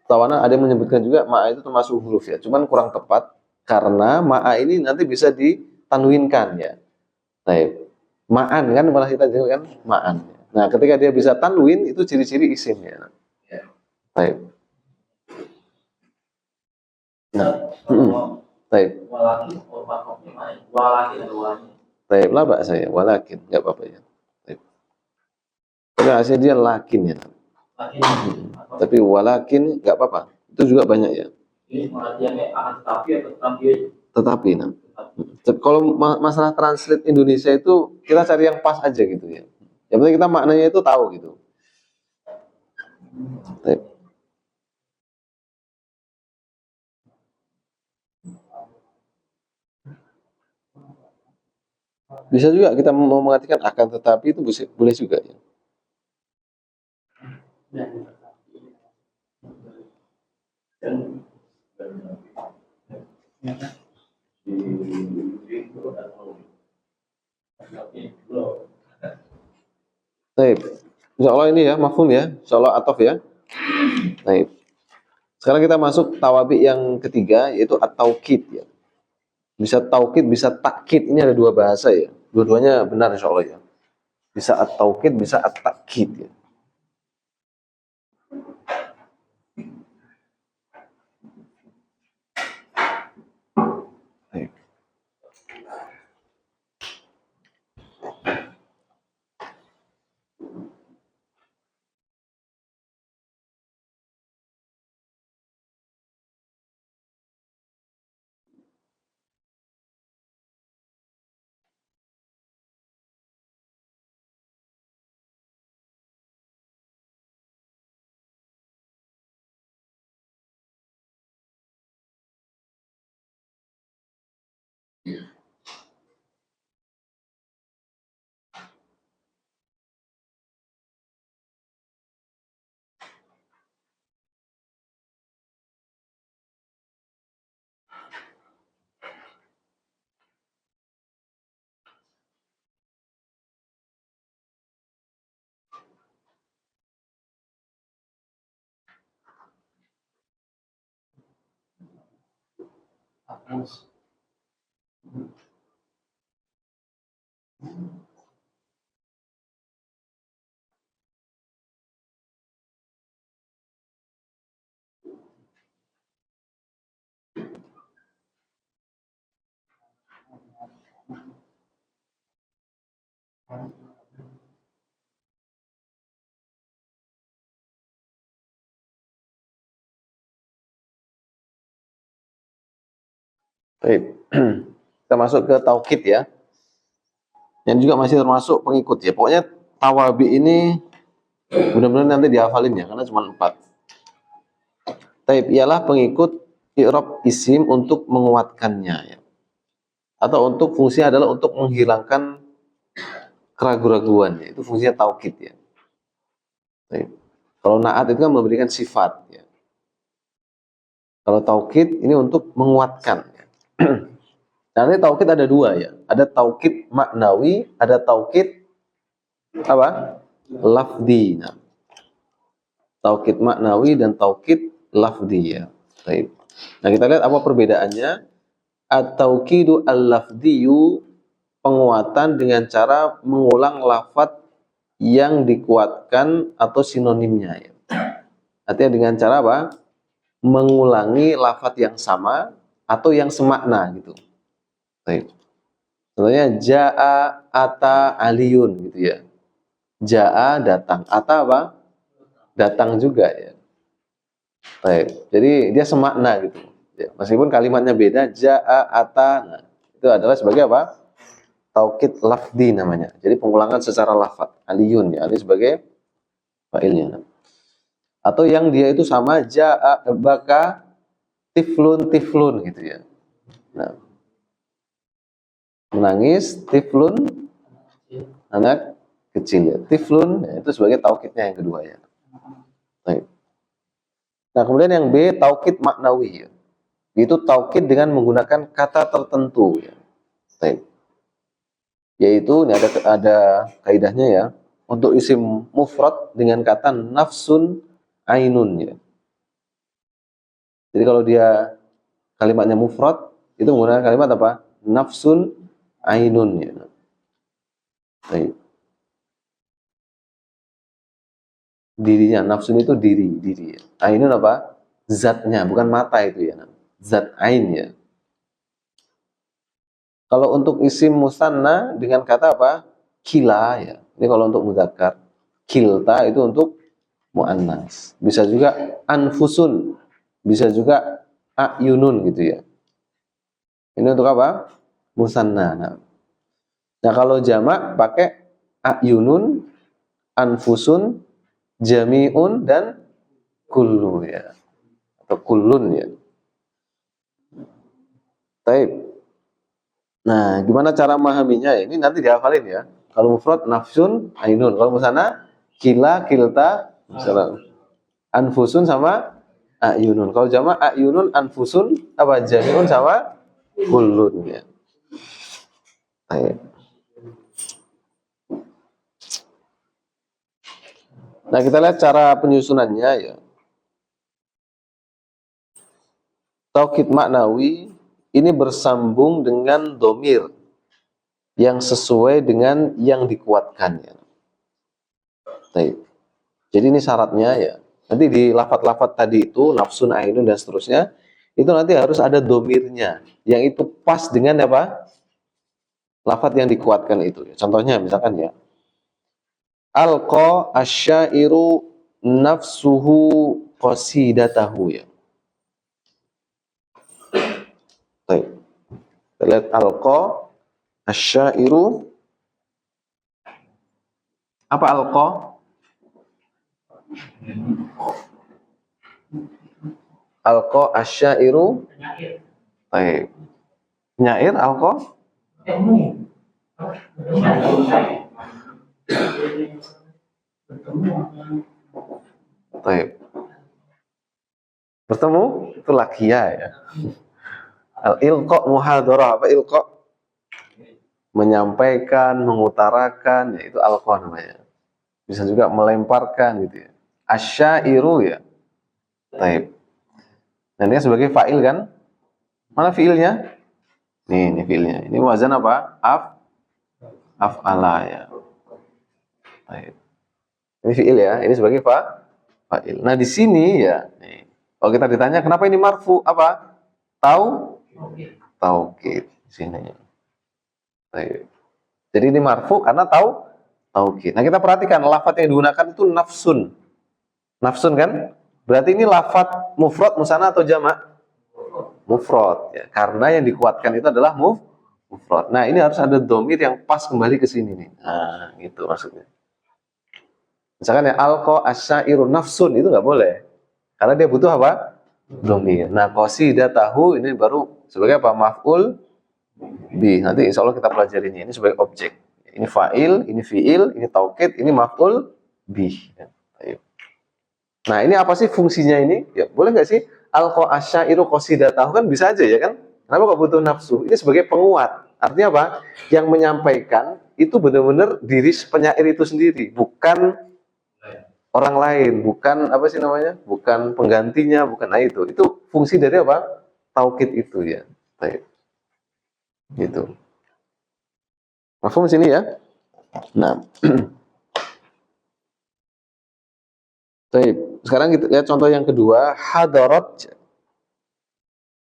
Tawana ada yang menyebutkan juga ma'a itu termasuk huruf ya, cuman kurang tepat karena ma'a ini nanti bisa ditanwinkan ya. Baik. Ma'an kan malah kita jawab kan ma'an. Nah, ketika dia bisa tanwin itu ciri-ciri isimnya. Baik. Nah, baik. Baik, lah Pak saya walakin enggak apa-apa ya. Baik. Tapi hasilnya dia lakin ya. Tapi walakin enggak apa-apa. Itu juga banyak ya. Ini pengertiannya akan tetapi atau tetapi aja? Tetapi nah. Kalau masalah translate Indonesia itu kita cari yang pas aja gitu ya. Yang penting kita maknanya itu tahu gitu. Baik. Bisa juga kita mau mengartikan akan tetapi itu boleh juga ya. Baik. Insya Allah ini ya, mafhum ya. Insya Allah atof ya. Baik. Sekarang kita masuk tawabi yang ketiga, yaitu at-taukid ya. Bisa taukid, bisa takkid. Ini ada dua bahasa ya. Dua-duanya benar insya Allah ya. Bisa at-taukid, bisa at-takkid ya. Baik. Baik. Kita masuk ke taukid ya. Yang juga masih termasuk pengikut ya. Pokoknya tawabi ini benar-benar nanti dihafalin ya, karena cuma 4. Taib ialah pengikut i'rab isim untuk menguatkannya ya. Atau untuk fungsinya adalah untuk menghilangkan keraguan-raguan ya. Itu fungsinya taukid ya. Taib. Kalau naat itu kan memberikan sifat ya. Kalau taukid ini untuk menguatkan ya. Nanti taukid ada dua ya. Ada taukid maknawi, ada taukid apa? Lafdi. Nah, taukid maknawi dan taukid lafdi ya. Baik. Nah, kita lihat apa perbedaannya. At-taukidu al-lafdiyu, penguatan dengan cara mengulang lafadz yang dikuatkan atau sinonimnya ya. Artinya dengan cara apa? Mengulangi lafadz yang sama atau yang semakna gitu. Baik. Contohnya jaa ata aliyun gitu ya. Jaa datang, ata apa? Datang juga ya. Baik. Jadi dia semakna gitu. Ya, meskipun kalimatnya beda, jaa ata, nah, itu adalah sebagai apa? Taukid lafdi namanya. Jadi pengulangan secara lafadz. Aliyun ya, ini sebagai fa'ilnya. Atau yang dia itu sama jaa baka tiflun tiflun gitu ya. Nah, menangis tiflun anak kecil ya. Tiflun ya, itu sebagai taukidnya yang kedua ya. Baik. Nah, kemudian yang B taukid maknawi ya. Itu taukid dengan menggunakan kata tertentu ya. Baik. Yaitu ini ada kaidahnya ya. Untuk isim mufrad dengan kata nafsun ainun ya. Jadi kalau dia kalimatnya mufrad itu menggunakan kalimat apa? Nafsun ainun ya. Baik. Dirinya, nafsun itu diri ya. Ainun apa? Zatnya, bukan mata itu ya. Zat ain ya. Kalau untuk isim musanna dengan kata apa? Kila ya. Ini kalau untuk mudzakkar. Kilta itu untuk muannas. Bisa juga anfusun. Bisa juga ayunun gitu ya. Ini untuk apa? musanna. Nah, kalau jamak pakai ayunun, anfusun, jami'un dan kullu ya. Atau kullun ya. Baik. Nah, gimana cara memahaminya? Ini nanti dihafalin ya. Kalau mufrad nafsun, ainun. Kalau musanna kila, kilta, misalnya anfusun sama ayunun. Kalau jamak ayunun, anfusun, apa jami'un sama kullun ya. Baik. Nah, kita lihat cara penyusunannya ya. Taukid maknawi ini bersambung dengan domir yang sesuai dengan yang dikuatkan ya. Baik. Jadi ini syaratnya ya. Nanti di lafat-lafat tadi itu nafsun, ainun dan seterusnya itu nanti harus ada domirnya yang itu pas dengan apa? Lafat yang dikuatkan itu. Contohnya misalkan ya. Alqa asyairu nafsuhu qasidatahu ya. Baik. Kita lihat alqa asyairu, apa alqa? Alqa asyairu. Baik. Nyair alqa? Baik. Bertemu itu lakia ya. Al ilqa muhadarah, apa ilqa? Menyampaikan, mengutarakan, ya itu alqa namanya. Bisa juga melemparkan gitu ya. Asyairu ya. Baik. Nah, ini sebagai fa'il kan? Mana fiilnya? Ini fiilnya. Ini wazan apa? Af'ala ya. Baik. Ini fiil ya. Ini sebagai fa'il. Nah, di sini ya, nih. Kalau kita ditanya kenapa ini marfu? Apa? Taukid. Di sini. Baik. Jadi ini marfu karena taukid. Nah, kita perhatikan lafaz yang digunakan itu nafsun. Nafsun kan? Berarti ini lafaz mufrad, musanna atau jamak? Mufrad ya. Karena yang dikuatkan itu adalah mufrad. Nah, ini harus ada domir yang pas kembali ke sini nih. Nah, gitu maksudnya. Misalkan ya alqa asyairu nafsun itu nggak boleh. Karena dia butuh apa? Domir. Nah, qasidatahu ini baru sebagai apa? Maf'ul bi. Nanti insya Allah kita pelajarinya. Ini sebagai objek. Ini fa'il, ini fi'il, ini taukid, ini maf'ul bi. Nah, ini apa sih fungsinya ini? Ya, boleh nggak sih alqa asyairu qasidatahu kan bisa aja ya kan? Kenapa kok butuh nafsu? Ini sebagai penguat. Artinya apa? Yang menyampaikan itu benar-benar diri penyair itu sendiri, bukan orang lain, bukan apa sih namanya? Bukan penggantinya, bukan. Nah, itu fungsi dari apa? Taukid itu ya. Baik. Gitu. Mafhum sini ya? Nah, baik. Sekarang kita lihat contoh yang kedua, hadarat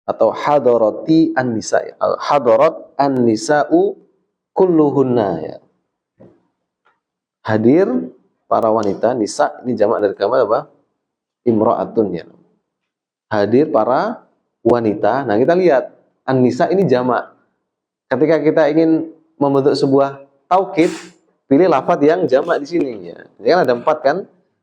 atau hadarati an-nisa. Hadarat an-nisa'u kulluhunna ya. Hadir para wanita, nisa ini jamak dari kalimat apa? Imra'atun ya. Hadir para wanita. Nah, kita lihat an-nisa ini jamak. Ketika kita ingin membentuk sebuah taukid, pilih lafaz yang jamak di sini ya. Ini kan ada 4 kan?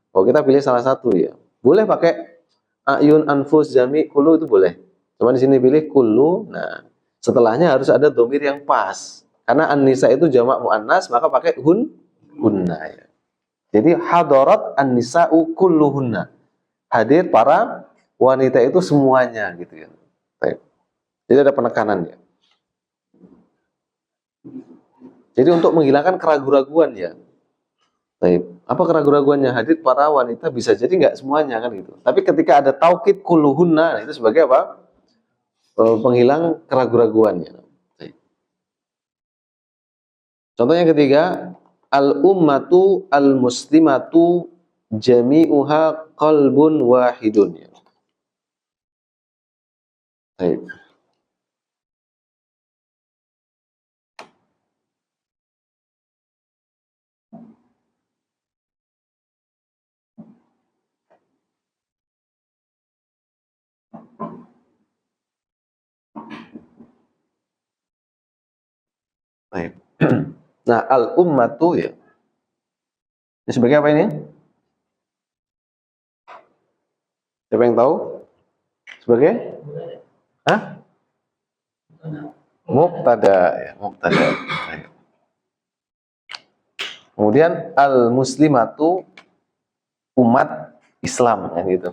Oh, kita pilih salah satu ya. Boleh pakai ayun, anfus, jami, kullu itu boleh. Cuma di sini pilih kullu. Nah, setelahnya harus ada domir yang pas. Karena an-nisa itu jamak muannas, maka pakai hunna ya. Jadi hadarat an-nisa'u kulluhunna. Hadir para wanita itu semuanya gitu ya. Baik. Jadi ada penekanannya. Jadi untuk menghilangkan keraguan-raguan ya. Baik. Apa keraguan-raguannya? Hadir para wanita bisa jadi nggak semuanya kan gitu. Tapi ketika ada taukid kulluhunna, itu sebagai apa? Penghilang keraguan-raguannya. Baik. Contoh yang ketiga, al-ummatu al-muslimatu jami'uha qalbun wahidun. Baik. Baik. Nah, al-ummatu ya. Ini sebagai apa ini? Siapa yang tahu? Sebagai? Hah? Mubtada ya, mubtada. Baik. Kemudian al-muslimatu umat Islam kan gitu.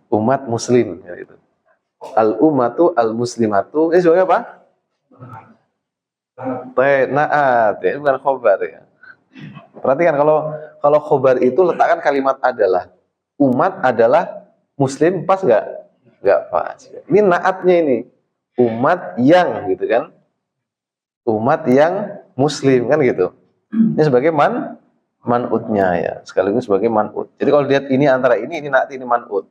Umat muslim kan gitu. Al-ummatu al-muslimatu ini sebagai apa? Naat ya, bukan khobar ya. Perhatikan kalau khobar itu letakkan kalimat adalah. Umat adalah muslim, pas nggak? Nggak pas. Ini naatnya ini. Umat yang gitu kan. Umat yang muslim kan gitu. Ini sebagai man'utnya ya, sekaligus sebagai man'ut. Jadi kalau lihat ini antara ini naat, ini man'ut.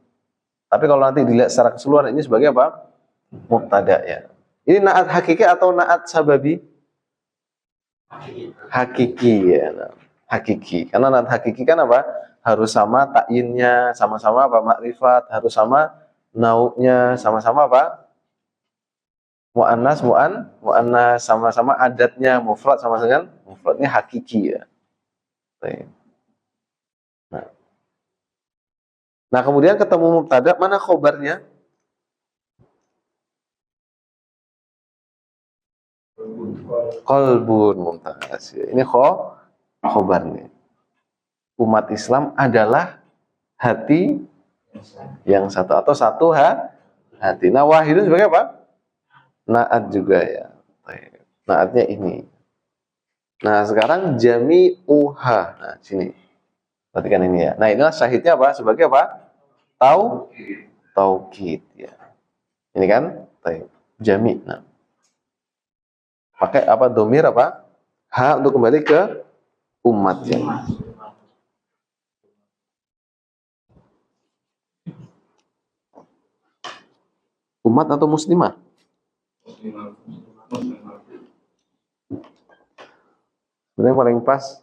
Tapi kalau nanti dilihat secara keseluruhan ini sebagai apa? Mubtada ya. Ini naat hakiki atau naat sababi? Hakiki ya. Nah, hakiki. Karena naat hakiki kan apa? Harus sama ta'yinnya, sama-sama apa? Makrifat, harus sama nau'nya, sama-sama apa? Mu'annas, mu'annas, sama-sama adatnya, mufrad sama dengan mufradnya hakiki ya. Nah, kemudian ketemu mubtada, mana khobarnya? Qalbun, mumtaz. Ini khobarnya. Umat Islam adalah hati yang satu atau satu hati. Nah, wahidun sebagai apa? Naat juga ya. Naatnya ini. Nah, sekarang jami'uha. Nah, sini. Perhatikan ini ya. Nah, inilah syahidnya apa? Sebagai apa? Taukid ya. Ini kan? Jami'. Nah. Pakai apa? Domir apa? Ha untuk kembali ke umat ya. Umat atau muslimah? Sebenarnya paling pas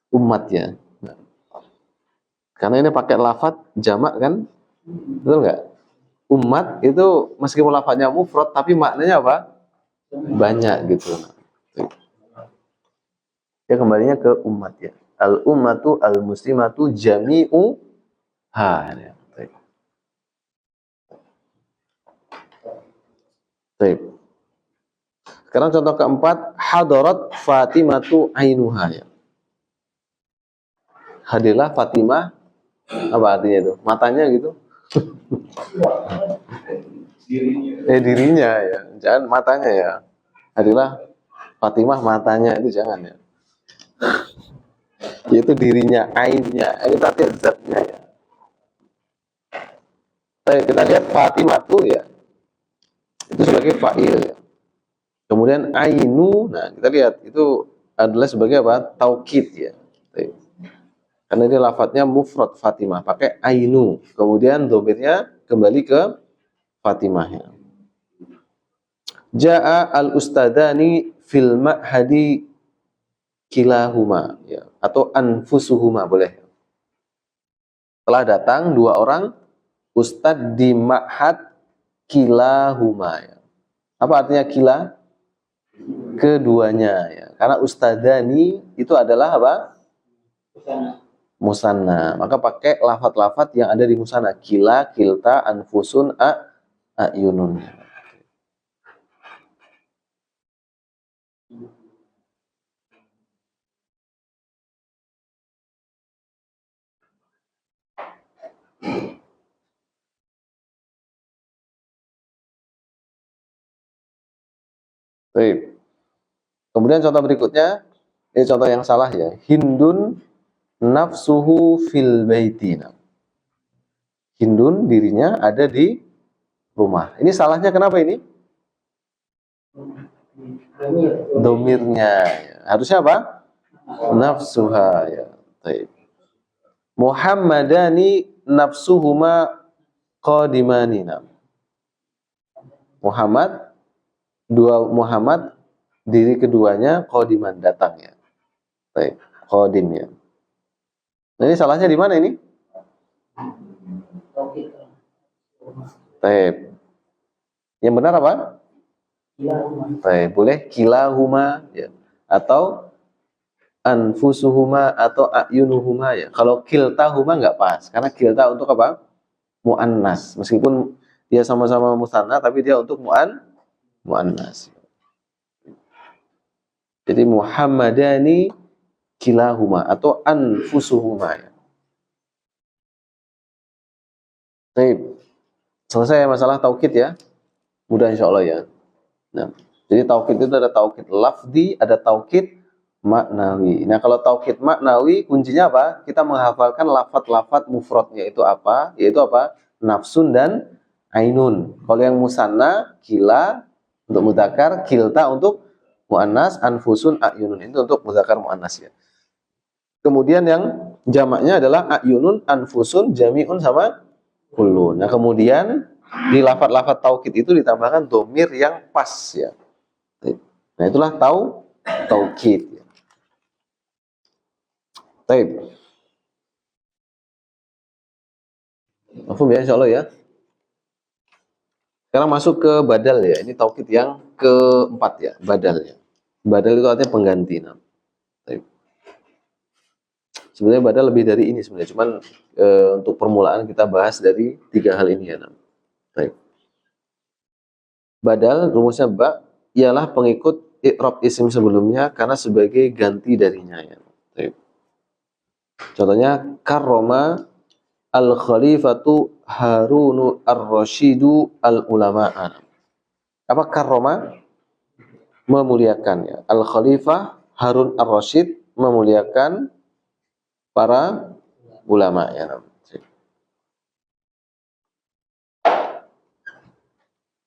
umat ya. Nah, karena ini pakai lafadz jamak kan, betul nggak? Umat itu meskipun lafadznya mufrad, tapi maknanya apa? Banyak gitu. Ya kembalinya ke umat ya. Al ummatu al muslimatu jami'u ha. Ya. Baik. Sekarang contoh keempat, hadarat Fatimatu ainuha ya. Hadirlah Fatimah, apa artinya itu? Matanya gitu. Dirinya ya, jangan matanya ya. Hadirlah Fatimah matanya itu jangan ya. Itu dirinya, ainnya, ini tadi zatnya ya. Kita lihat Fatimah tuh ya, itu sebagai fa'il ya. Kemudian ainu, nah kita lihat itu adalah sebagai apa? Taukid ya. Karena ini lafadznya mufrad Fatimah, pakai ainu. Kemudian domirnya kembali ke Fatimah ya. Ja'a al-ustadani fil ma'hadi kilahuma ya, atau anfusuhuma boleh. Telah datang dua orang ustad di ma'had kilahuma ya. Apa artinya kila? Keduanya ya. Karena ustadani itu adalah apa? Musanna. Maka pakai lafadz-lafadz yang ada di musanna. Kila, kilta, anfusun, ayunun. Baik. Kemudian contoh berikutnya, ini contoh yang salah ya. Hindun nafsuhu fil baitina. Hindun dirinya ada di rumah. Ini salahnya kenapa ini? Domirnya. Ya. Harusnya apa? Nafsuha ya. Baik. Muhammadani nafsuhuma qadimanina. Muhammad diri keduanya qadiman datang ya. Baik, qadim ya. Nah, ini salahnya di mana ini? Baik. Yang benar apa? Baik, boleh kilahuma ya. Atau anfusuhuma atau ayunuhuma ya. Kalau kiltahuma nggak pas karena kilta untuk apa? Muannas. Meskipun dia sama-sama musanna tapi dia untuk muannas. Jadi Muhammadani kilahuma atau anfusuhuma ya. Baik. Selesai masalah taukid ya. Mudah insya Allah ya. Nah, jadi taukid itu ada taukid lafzi, ada taukid maknawi. Nah, kalau taukid maknawi kuncinya apa? Kita menghafalkan lafat-lafat mufradnya itu apa? Yaitu apa? Nafsun dan ainun. Kalau yang musanna, kila untuk mudzakkar, kilta untuk muannas, anfusun, ayunun. Itu untuk mudzakkar muannas ya. Kemudian yang jamaknya adalah ayunun, anfusun, jami'un sama kullun. Nah, kemudian di lafat-lafat taukid itu ditambahkan domir yang pas ya. Nah, itulah taukid. Baik. Mafhum ya insyaallah ya. Sekarang masuk ke badal ya. Ini taukid yang keempat ya, badalnya. Badal itu artinya pengganti. Nah. Baik. Sebenarnya badal lebih dari ini sebenarnya. Cuman untuk permulaan kita bahas dari tiga hal ini ya. Nah. Baik. Badal rumusnya ialah pengikut i'rab isim sebelumnya karena sebagai ganti darinya ya. Baik. Contohnya karroma al-khalifatu Harunu ar-Rasyidu al-ulama'a. Apa karroma? Memuliakan ya. Al-khalifah Harun ar-Rasyid memuliakan para ulama ya.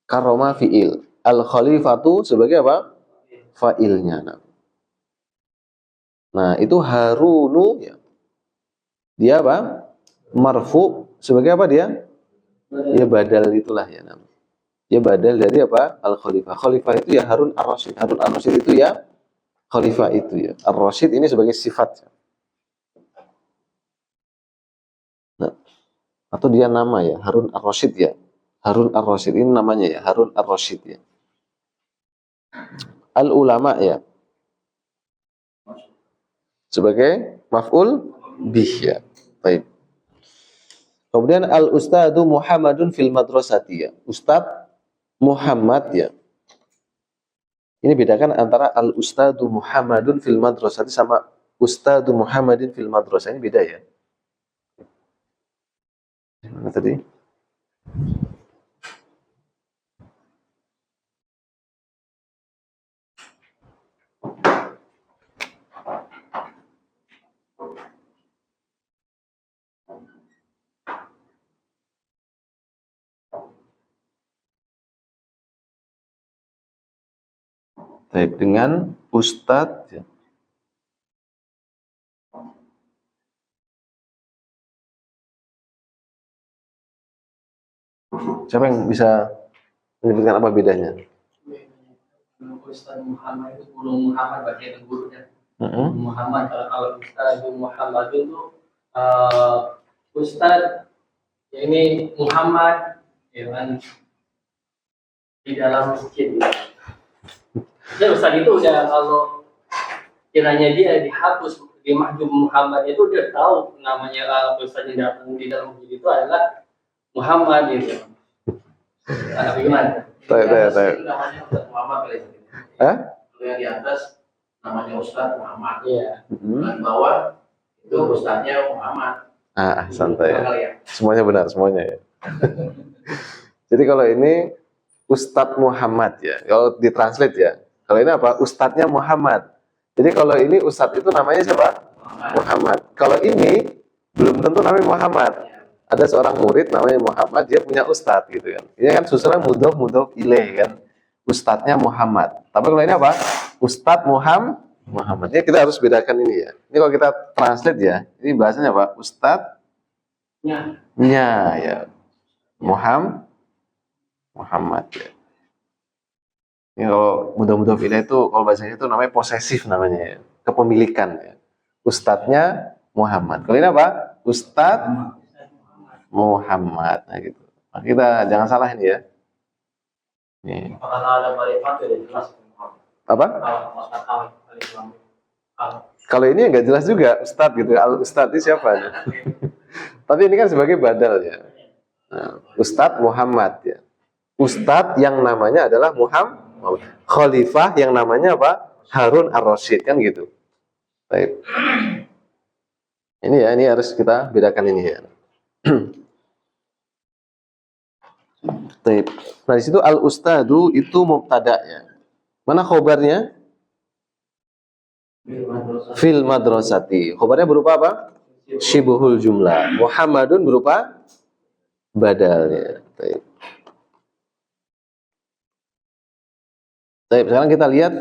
Karroma fi'il. Al-khalifatu sebagai apa? Fa'ilnya. Nah, itu Harunu ya. Dia apa? Marfu sebagai apa dia? Ya badal itulah ya namanya. Ya badal dari apa? Al-Khalifah. Khalifah itu ya Harun ar-Rasyid. Harun ar-Rasyid itu ya Khalifah itu ya. Ar-Rasyid ini sebagai sifat. Nah, atau dia nama ya, Harun ar-Rasyid ya. Harun ar-Rasyid ini namanya ya, Harun ar-Rasyid ya. Al-ulama ya. Sebagai maf'ul bih ya. Baik. Kemudian al-ustadu Muhammadun fil madrasati ya. Ustad Muhammad ya. Ini bedakan antara al-ustadu Muhammadun fil madrasati sama ustadu Muhammadin fil madrasah. Ini beda ya. Mana tadi? Baik, dengan ustadz ya. Siapa yang bisa menyebutkan apa bedanya? Ustaz Muhammad itu guru Muhammad bagian gurunya. Muhammad kalau Ustaz Muhammad itu Ustaz ya ini Muhammad ya kan di dalam masjid. Ya Ustaz itu udah kalau kiranya dia dihapus di mahjub Muhammad itu dia tahu namanya Ustaz yang datang di dalam masjid itu adalah Muhammad gitu. Ada bagaimana? Tahu. Namanya Ustaz Muhammad kali ini. Kalau yang di atas namanya Ustaz Muhammad. Iya. Dan bawah itu Ustaznya Muhammad. Santai ya. Semuanya benar, semuanya ya. Jadi kalau ini Ustadz Muhammad ya. Kalau ditranslate ya. Kalau ini apa? Ustadznya Muhammad. Jadi kalau ini Ustadz itu namanya siapa? Muhammad. Kalau ini belum tentu namanya Muhammad. Ada seorang murid namanya Muhammad, dia punya Ustadz gitu kan. Ini kan susunan mudhof ilaih kan. Ustadznya Muhammad. Tapi kalau ini apa? Ustadz Muhammad. Ini kita harus bedakan ini ya. Ini kalau kita translate ya. Ini bahasanya apa? Ustadznya ya. Muhammad ya. Ini kalau mudhof ilaih itu kalau bahasanya itu namanya posesif namanya ya. Kepemilikan ya. Ustadznya Muhammad. Kalau ini apa? Ustadz Muhammad. Nah gitu. Nah, kita jangan salah ini ya. Nih. Apakah ada marifat tidak jelas? Apa? Kalau ini nggak jelas juga, Ustadz gitu. Al Ustadz ini siapa? Tapi ini kan sebagai badal ya. Nah, Ustadz Muhammad ya. Ustadz yang namanya adalah Muhammad. Khalifah yang namanya apa? Harun ar-Rasyid kan gitu. Baik. Ini ya, ini harus kita bedakan ini ya. Baik. Nah di situ al ustadu itu mubtada ya. Mana khobarnya? Fil madrasati. Khobarnya berupa apa? Syibuhul jumlah. Muhammadun berupa badalnya. Baik. Baik, sekarang kita lihat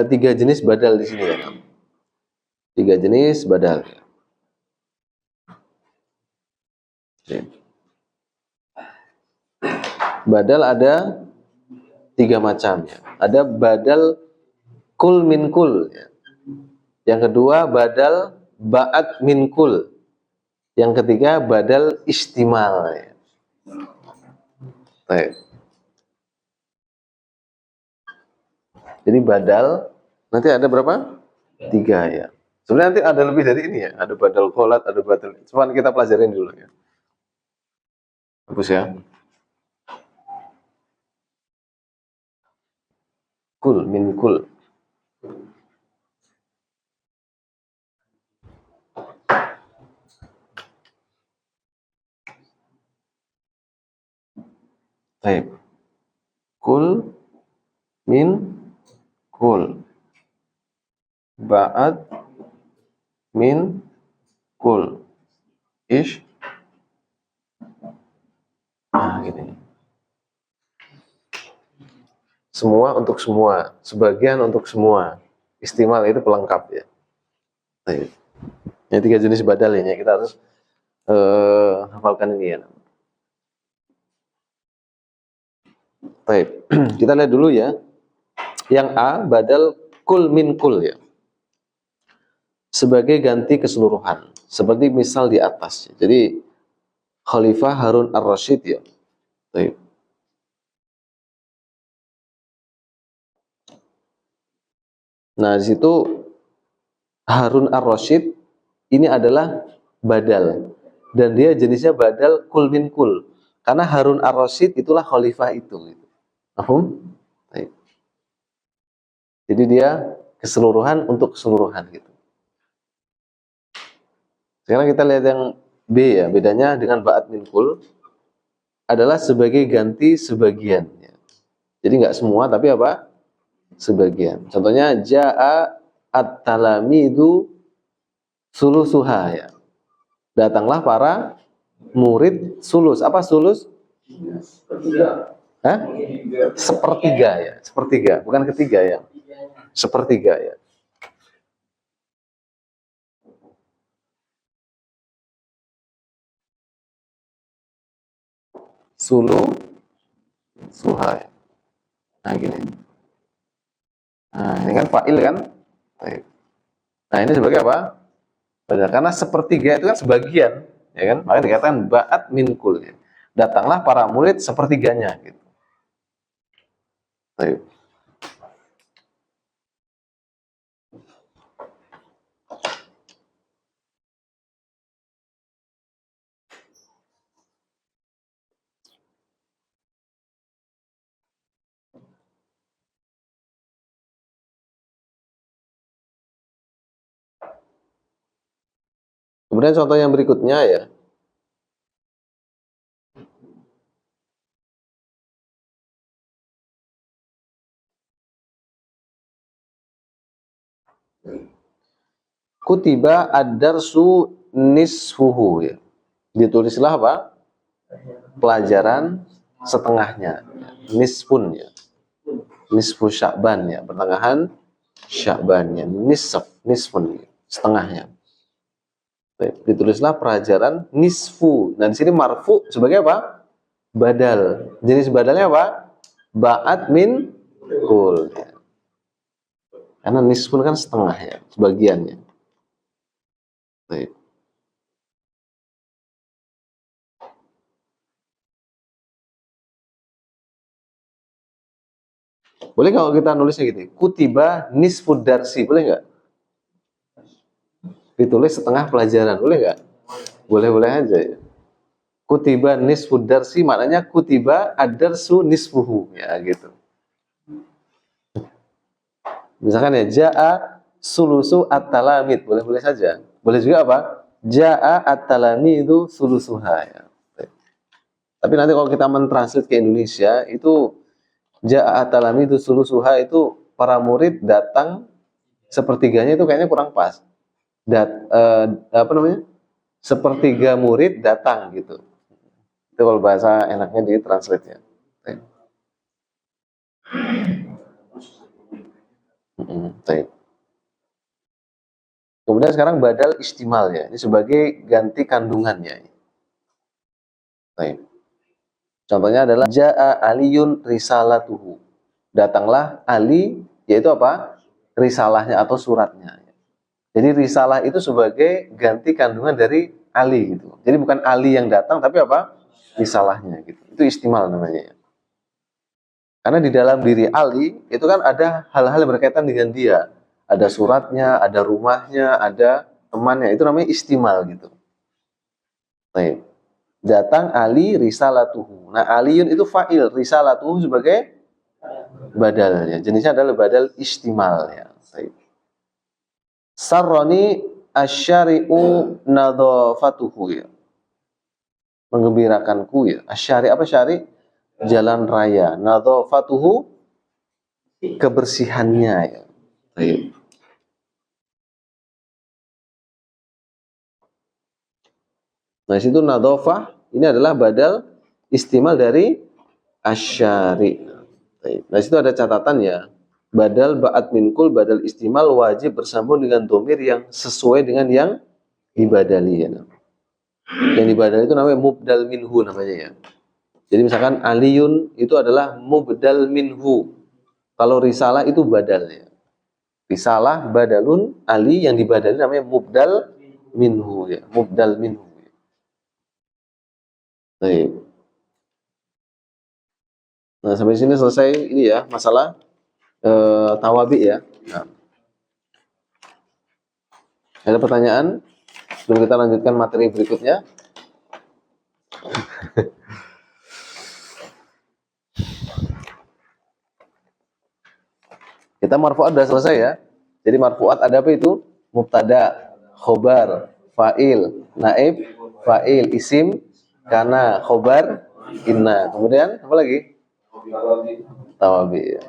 tiga jenis badal di sini ya. Tiga jenis badal. Baik. Badal ada tiga macam ya. Ada badal kul min kul ya. Yang kedua badal ba'at min kul. Yang ketiga badal istimal ya. Baik. Jadi badal nanti ada berapa? Tiga ya. Sebenarnya nanti ada lebih dari ini ya. Ada badal kholat, ada badal. Cuma kita pelajarin dulu ya. Hapus ya. Kul min kul. Baik. Kul min kul. Ba'at min kul. Ish. Nah, gini. Semua untuk semua, sebagian untuk semua. Istimal itu pelengkap ya. Baik. Ini tiga jenis badal ini kita harus hafalkan ini ya. Baik. Kita lihat dulu ya. Yang A badal kul min kul ya. Sebagai ganti keseluruhan. Seperti misal di atas. Jadi Khalifah Harun ar-Rasyid ya. Baik. Nah, di situ Harun ar-Rasyid ini adalah badal dan dia jenisnya badal kul min kul. Karena Harun ar-Rasyid itulah khalifah itu. Paham? Baik. Jadi dia keseluruhan untuk keseluruhan gitu. Sekarang kita lihat yang B ya, bedanya dengan ba'at min kul adalah sebagai ganti sebagian. Jadi nggak semua tapi apa? Sebagian. Contohnya ja'a at-talamidu sulusuha ya. Datanglah para murid sulus. Apa sulus? Sepertiga. Hah? Sepertiga ya. Sepertiga, bukan ketiga ya. Sepertiga ya. Sulu suha ya. Nah gini. Nah ini kan fa'il kan? Nah ini sebagai apa? Benar, karena sepertiga itu kan sebagian, ya kan? Makanya dikatakan ba'at min kul. Ya. Datanglah para murid sepertiganya. Gitu. Baik. Kemudian contoh yang berikutnya ya. Kutiba ad-darsu nisfuhu ya. Ditulislah apa? Pelajaran setengahnya. Nisfun ya. Nisfu Sya'ban ya, pertengahan Sya'ban ya. Nisfun ya. Setengahnya. Baik, ditulislah pelajaran nisfu. Nah, di sini marfu sebagai apa? Badal. Jenis badalnya apa? Ba'at min kul. Ya. Karena nisfun kan setengah ya, sebagiannya. Baik. Boleh kalau kita nulisnya gitu, kutiba nisfud darsi, boleh nggak? Ditulis setengah pelajaran, boleh nggak? Boleh-boleh aja ya. Kutiba nisfud darsi maknanya kutiba ad-darsu nisfuhu, ya gitu. Misalkan ya, ja'a sulusu at-talamid, boleh-boleh saja. Boleh juga apa? Ja'a at-talamidu sulusuha, ya. Tapi nanti kalau kita mentranslate ke Indonesia, itu ja'a at-talamidu sulusuha itu para murid datang sepertiganya, itu kayaknya kurang pas. Apa namanya? Sepertiga murid datang gitu. Itu kalau bahasa enaknya di translate ya. Baik. Kemudian sekarang badal istimal ya. Ini sebagai ganti kandungannya. Baik. Contohnya adalah ja'a aliyun risalatuhu. Datanglah Ali, yaitu apa? Risalahnya atau suratnya. Jadi risalah itu sebagai ganti kandungan dari Ali gitu. Jadi bukan Ali yang datang tapi apa? Risalahnya gitu. Itu istimal namanya. Karena di dalam diri Ali itu kan ada hal-hal yang berkaitan dengan dia. Ada suratnya, ada rumahnya, ada temannya. Itu namanya istimal gitu. Baik. Datang Ali risalatuhu. Nah, Aliun itu fa'il, risalatuhu sebagai badalnya. Jenisnya adalah badal istimal ya. Baik. Sarroni asyari'u nadhafatuhu ya. Menggembirakanku ya. Asyari apa syari? Jalan raya. Nadhafatuhu kebersihannya ya. Baik. Nah, situ nadhafah ini adalah badal istimal dari asyari. Baik. Nah, situ ada catatan ya. Badal ba'at minkul badal istimal wajib bersambung dengan domir yang sesuai dengan yang dibadali ya. Yang dibadali itu namanya mubdal minhu namanya ya. Jadi misalkan aliyun itu adalah mubdal minhu. Kalau risalah itu badalnya. Risalah badalun, ali yang dibadali namanya mubdal minhu ya. Mubdal minhu. Baik. Nah, sampai sini selesai ini ya masalah tawabi ya. Nah, ada pertanyaan? Sebelum kita lanjutkan materi berikutnya. Kita marfu'at sudah selesai ya. Jadi marfu'at ada apa itu? Mubtada, khobar, fa'il, naib, fa'il, isim, kana, khobar, inna. Kemudian apa lagi? Tawabi. Ya.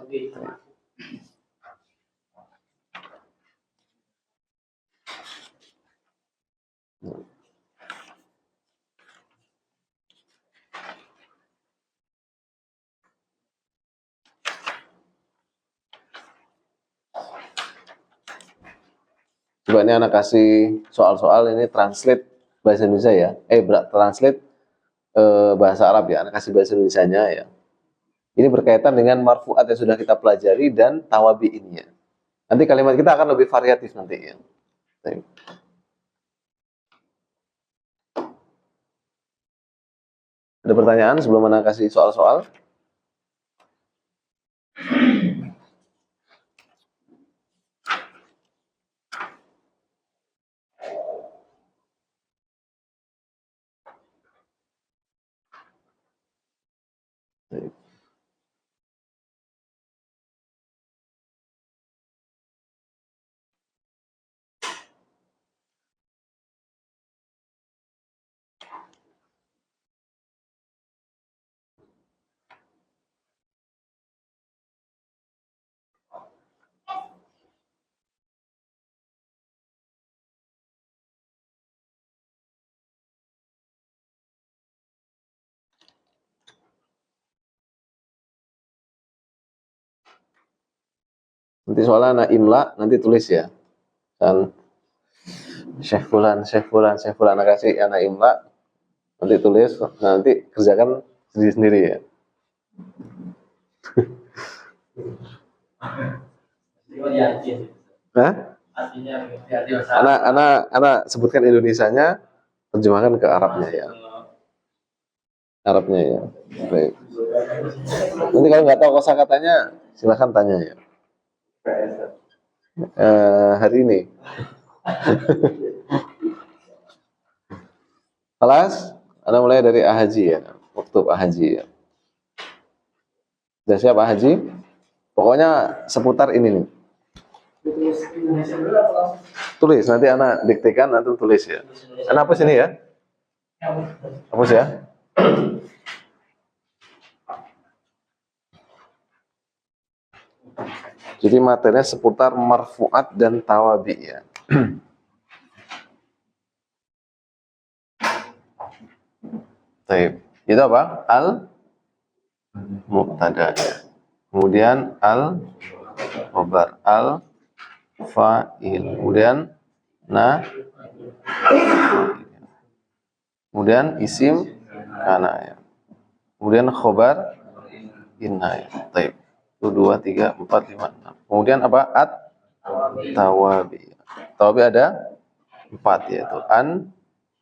Coba ini anak kasih soal-soal ini translate bahasa Indonesia ya. Translate bahasa Arab ya. Anak kasih bahasa Indonesianya ya. Ini berkaitan dengan marfu'at yang sudah kita pelajari dan tawabi ini ya. Nanti kalimat kita akan lebih variatif nanti ya. Ada pertanyaan sebelum anak kasih soal-soal? Nanti soalnya anak imla, nanti tulis ya. Dan Syekh Fulan, anak kasih anak imla, nanti tulis, nanti kerjakan sendiri-sendiri ya. Hah? Anak sebutkan Indonesianya, terjemahkan ke Arabnya ya. Arabnya ya. Baik. Nanti kalau nggak tahu kosakatanya, silahkan tanya ya. Hari ini. Kelas, Anda mulai dari Ahaji ya. Waktu Ahaji ya. Sudah siap Ahaji? Pokoknya seputar ini nih. Tulis, nanti anak diktekan, nanti tulis ya. Anak hapus ini ya. Hapus ya. Jadi materinya seputar marfu'at dan tawabi ya. Baik. Itu apa? Al-mubtada ya. Kemudian al-khobar, al-fa'il. Kemudian kemudian isim kana ya. Kemudian khobar inna ya. Baik. 1, 2, 3, 4, 5, 6. Kemudian apa? At-tawabi. Tawabi ada 4 yaitu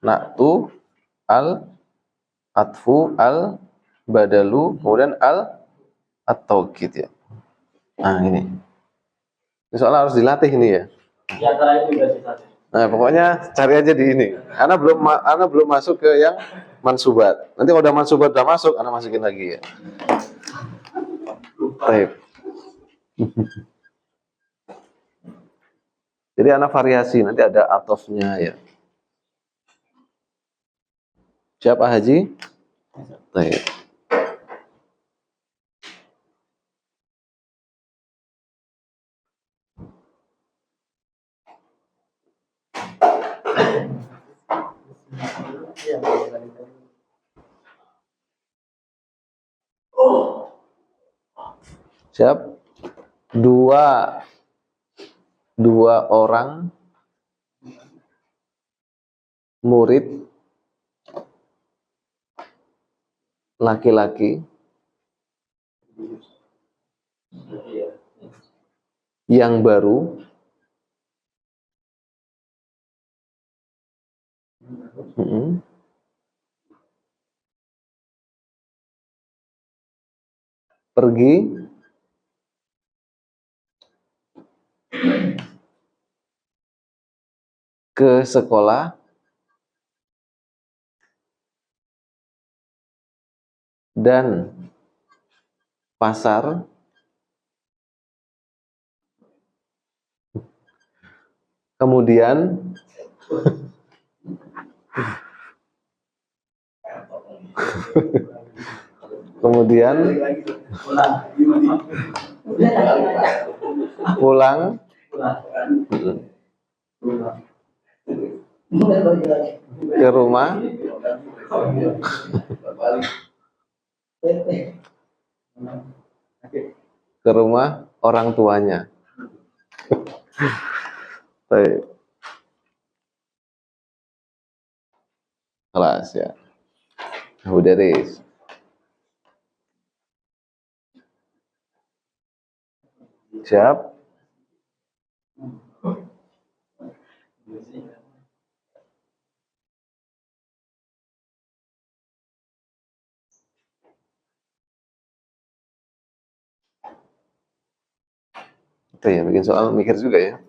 na'tu, atfu, badalu, kemudian at-taukid ya. Nah ini soalnya harus dilatih ini ya. Di antara itu berarti satu. Nah pokoknya cari aja di ini. Ana belum masuk ke yang mansubat. Nanti kalau udah mansubat udah masuk, Ana masukin lagi ya. Baik. Jadi Ana variasi, nanti ada atofnya ya. Siapa Haji? Baik. Siap? Dua orang murid laki-laki yang baru pergi ke sekolah dan pasar kemudian pulang ke rumah orang tuanya. Baik. Kelas ya. Udah Riz. Siap? Itu ya, bikin soal mikir juga ya.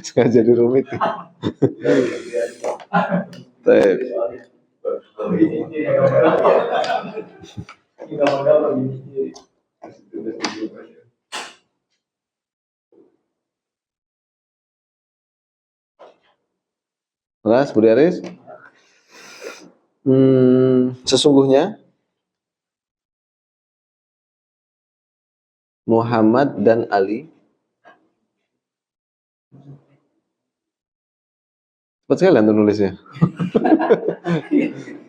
Sengaja jadi rumit. Baik. Kelas, Budi Aris. Sesungguhnya Muhammad dan Ali. Cepat sekali antum nulisnya.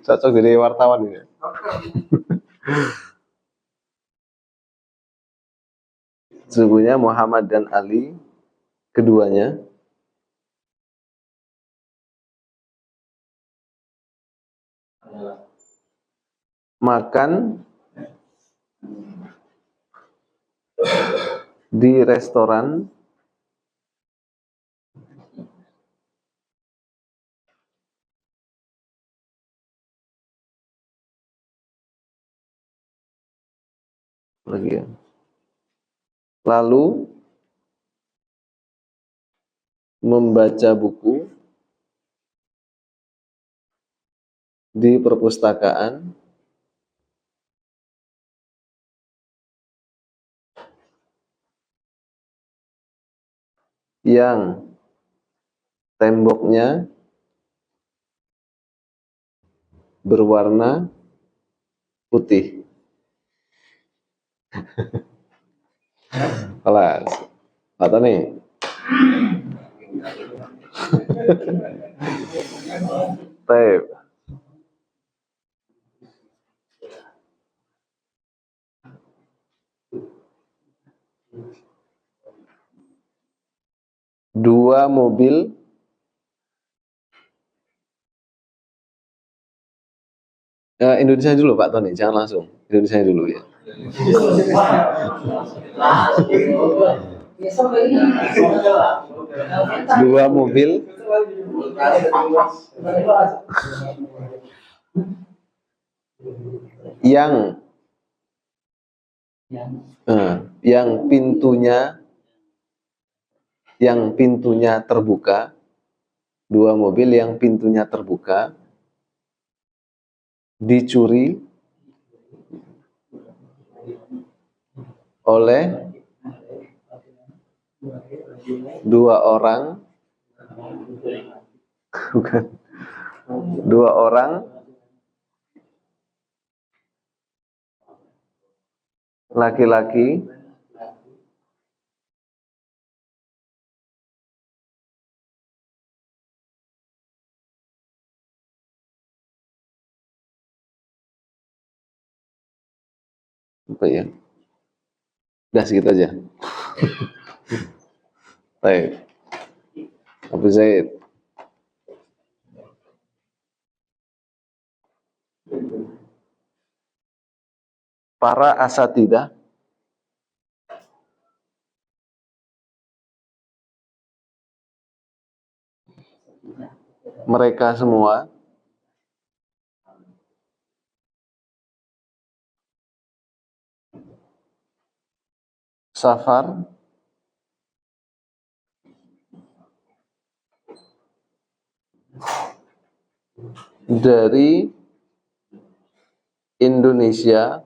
Cocok jadi wartawan ini. Sesungguhnya Muhammad dan Ali keduanya makan di restoran lagi ya. Lalu membaca buku di perpustakaan yang temboknya berwarna putih. Kelas. Kata nih. Tape. Dua mobil Indonesia dulu Pak Tony, jangan langsung. Indonesia dulu ya. Dua mobil yang pintunya terbuka, dua mobil yang pintunya terbuka dicuri oleh dua orang bukan dua orang laki-laki apa ya? Udah segitu aja. Baik. Abu Zaid. Para asatidah mereka semua safar dari Indonesia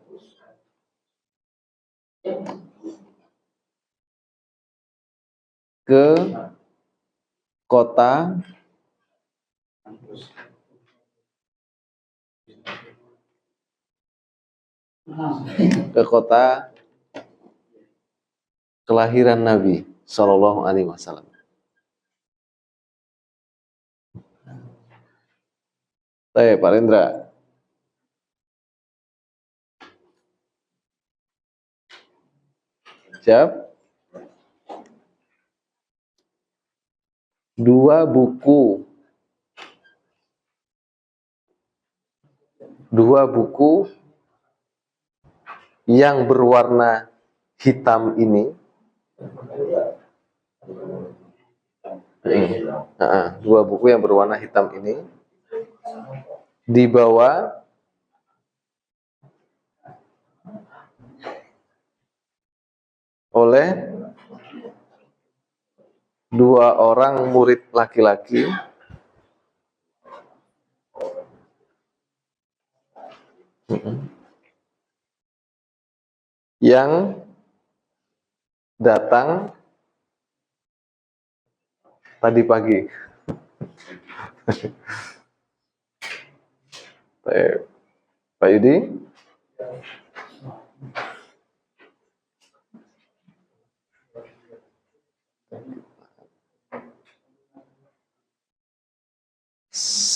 ke kota kelahiran Nabi Shallallahu Alaihi Wasallam. Pak Rendra. Siap? Dua buku yang berwarna hitam ini, dua buku yang berwarna hitam ini dibawa oleh dua orang murid laki-laki yang datang tadi pagi. Pak Yudi.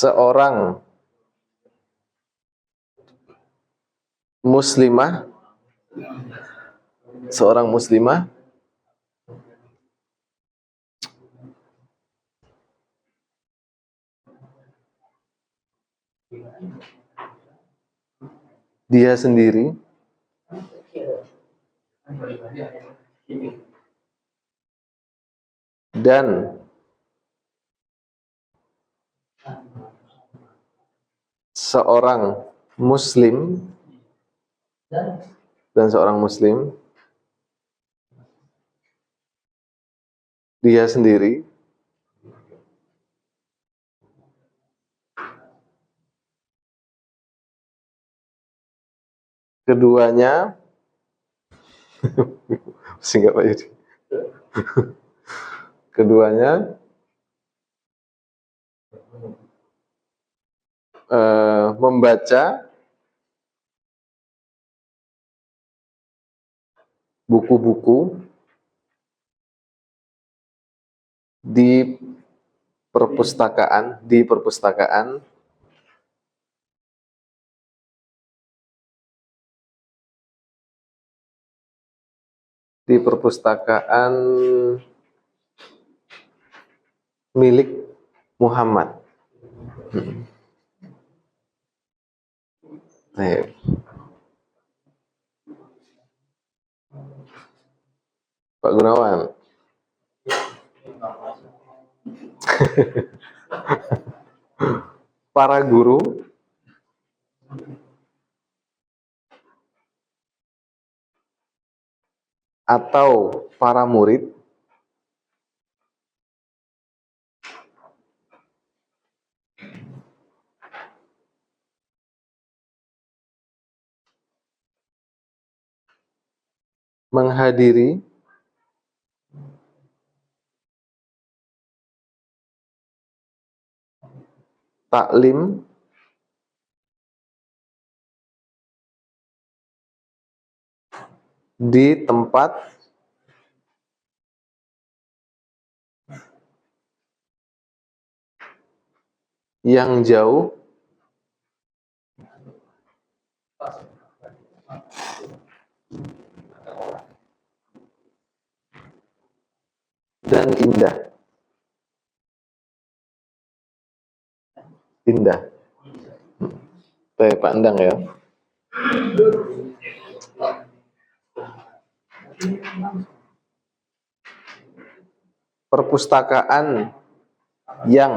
Seorang muslimah dia sendiri dan seorang muslim dan seorang muslim, dia sendiri keduanya sehingga Pak Yudi, keduanya membaca buku-buku di perpustakaan milik Muhammad. Baik. Pak Gunawan. Para guru atau para murid menghadiri taklim di tempat yang jauh dan indah. Indah. Baik, Pak Endang ya. Perpustakaan yang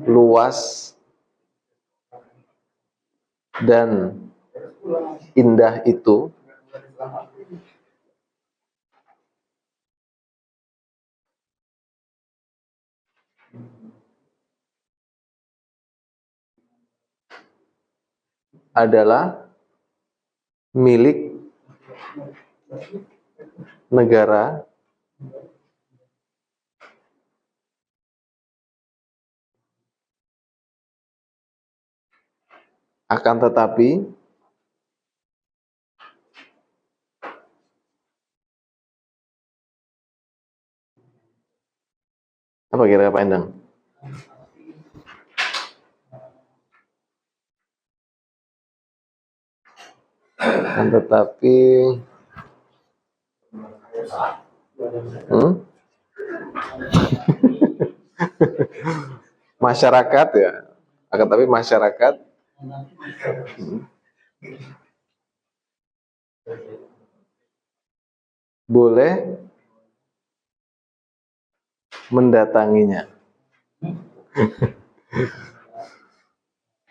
luas dan indah itu adalah milik negara akan tetapi apa kira Pak Endang? Akan tetapi masyarakat ya, akan tapi masyarakat boleh mendatanginya.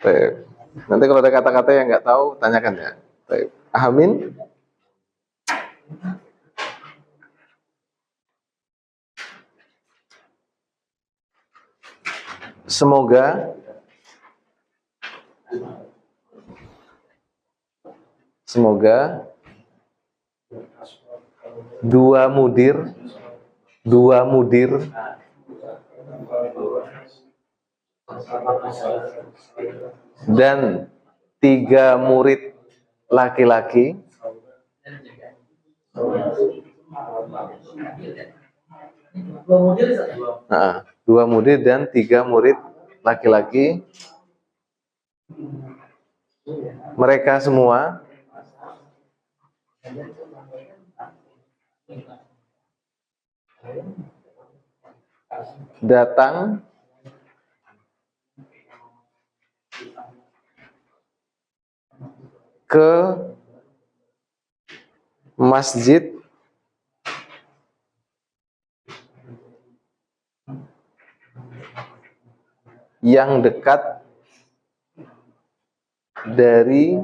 Baik. Nanti kalau ada kata-kata yang nggak tahu, tanyakan ya. Baik. Amin. Semoga dua mudir dan 3 murid laki-laki dua murid dan 3 murid laki-laki, mereka semua datang ke masjid yang dekat dari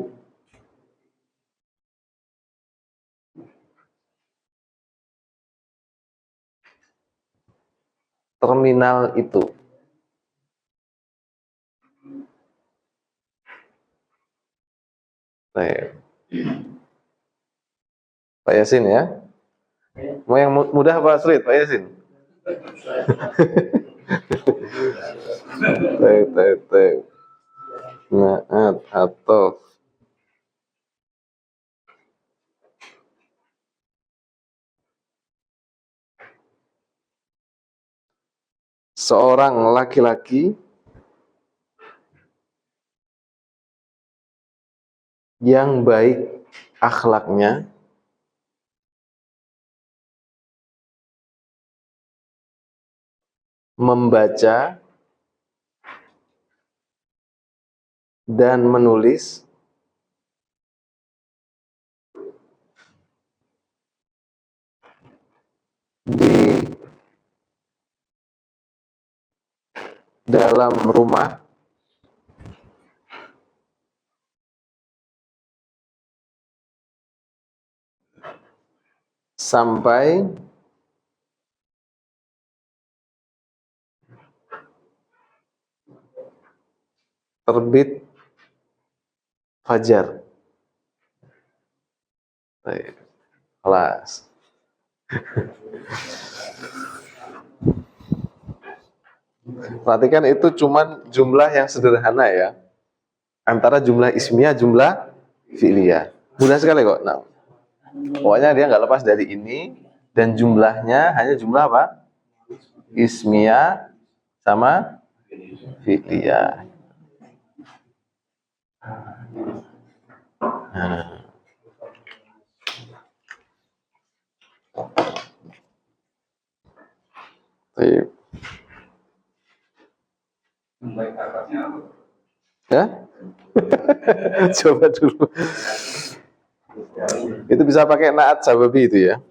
terminal itu. Baik. Pak Yasin ya. Mau yang mudah apa sulit, Pak Yasin? Tep. Naat atau seorang laki-laki yang baik akhlaknya membaca dan menulis di dalam rumah sampai terbit fajar. Baik. Kelas. Perhatikan itu cuman jumlah yang sederhana ya. Antara jumlah ismiyah, jumlah fi'liyah. Mudah sekali kok. Nah, pokoknya dia nggak lepas dari ini dan jumlahnya hanya jumlah apa? Ismiyah sama fi'liyah. Nah. Baik. Ya? Coba dulu. Itu bisa pakai naat sababi itu ya.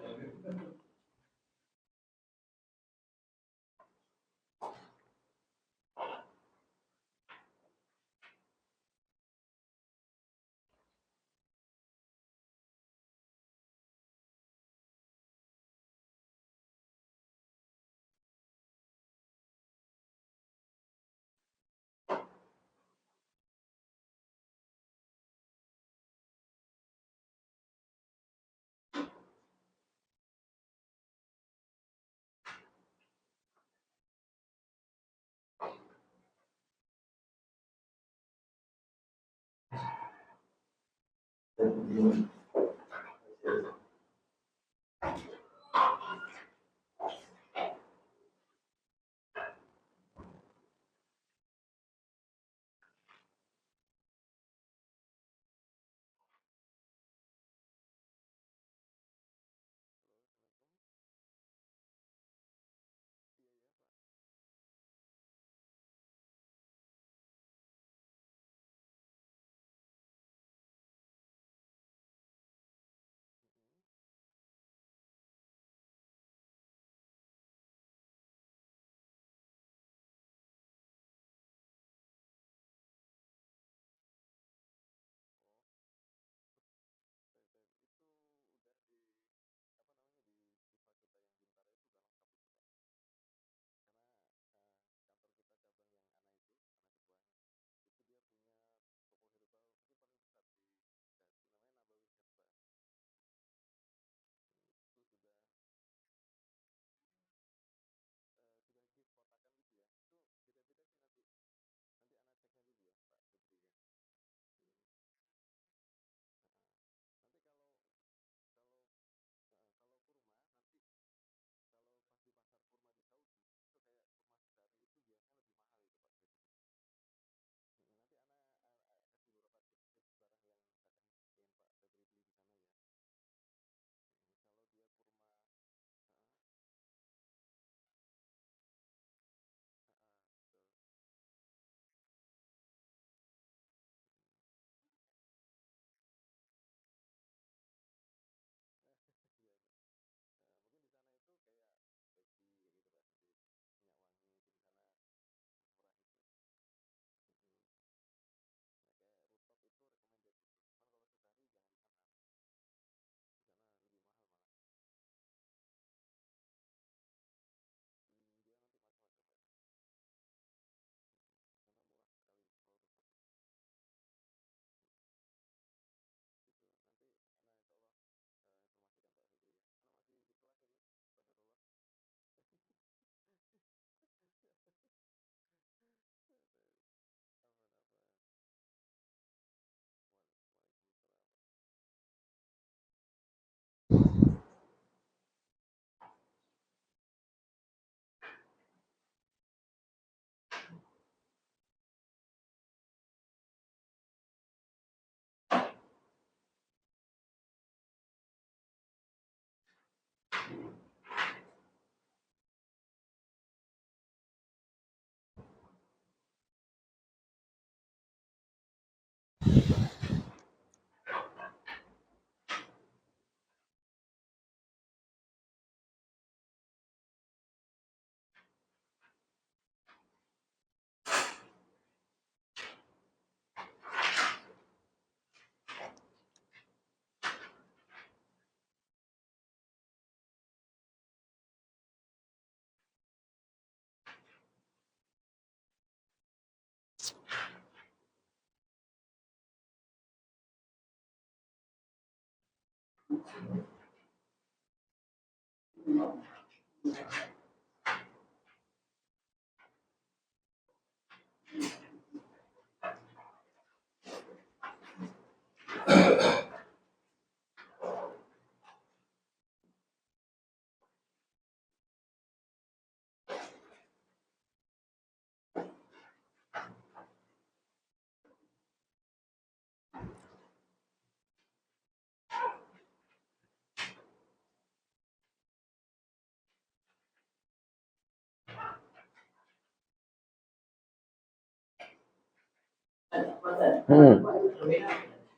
Hmm.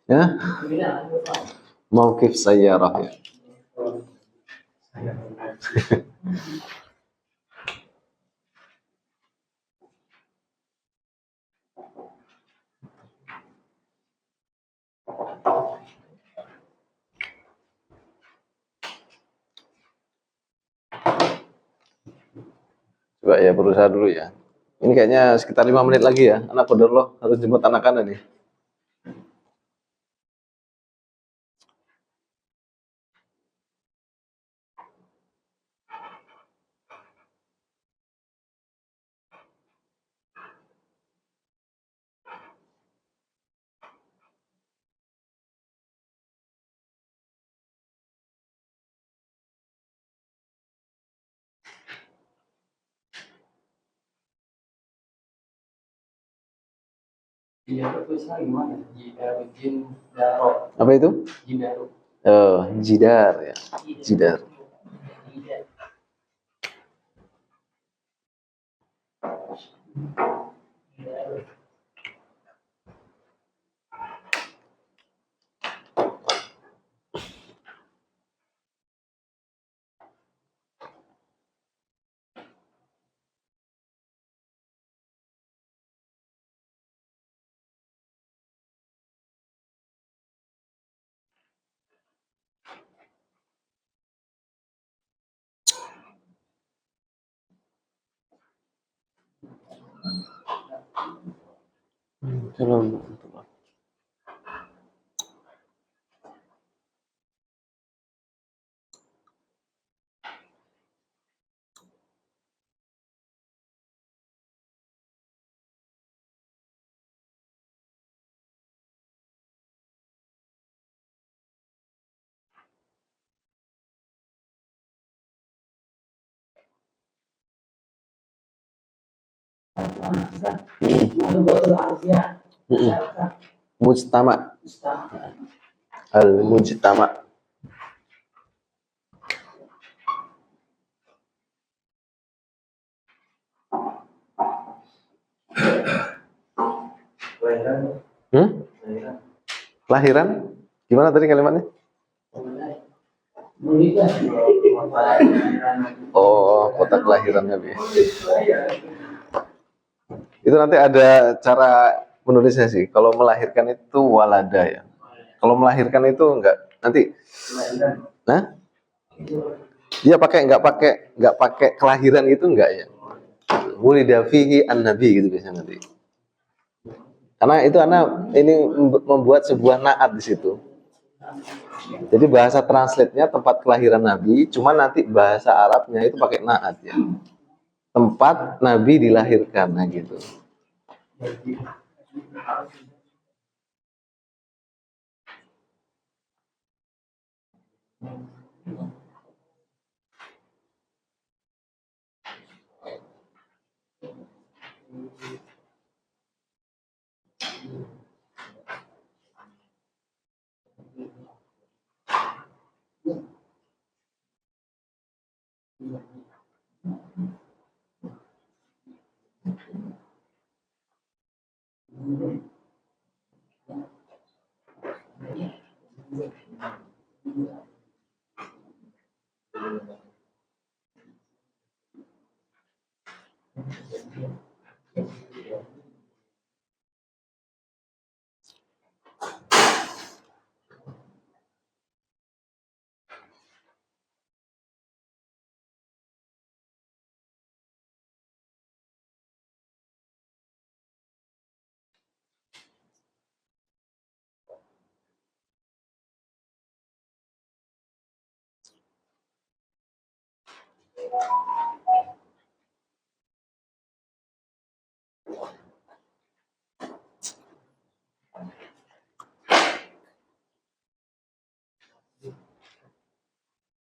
Ya, mauqif sayyarah ya. Coba ya berusaha dulu ya. Ini kayaknya sekitar 5 menit lagi ya. Anak kodor loh harus jemput anak-anak nih. Jidaru itu gimana? Jidaru jin daro. Apa itu? Jidaru. Jidar ya. Jidar. Salam. Mujtama. Al-mujtama. Hmm? Kelahiran? Gimana tadi kalimatnya? Oh, kota kelahiran Nabi. Itu nanti ada cara menulisnya sih. Kalau melahirkan itu walada ya. Kalau melahirkan itu enggak nanti. Nah, dia nggak pakai kelahiran itu enggak ya. Wulida fihi an-nabi gitu biasanya nanti. Karena itu anak ini membuat sebuah naat di situ. Jadi bahasa translate-nya tempat kelahiran Nabi, cuma nanti bahasa Arabnya itu pakai naat ya. Tempat Nabi dilahirkan, nah gitu.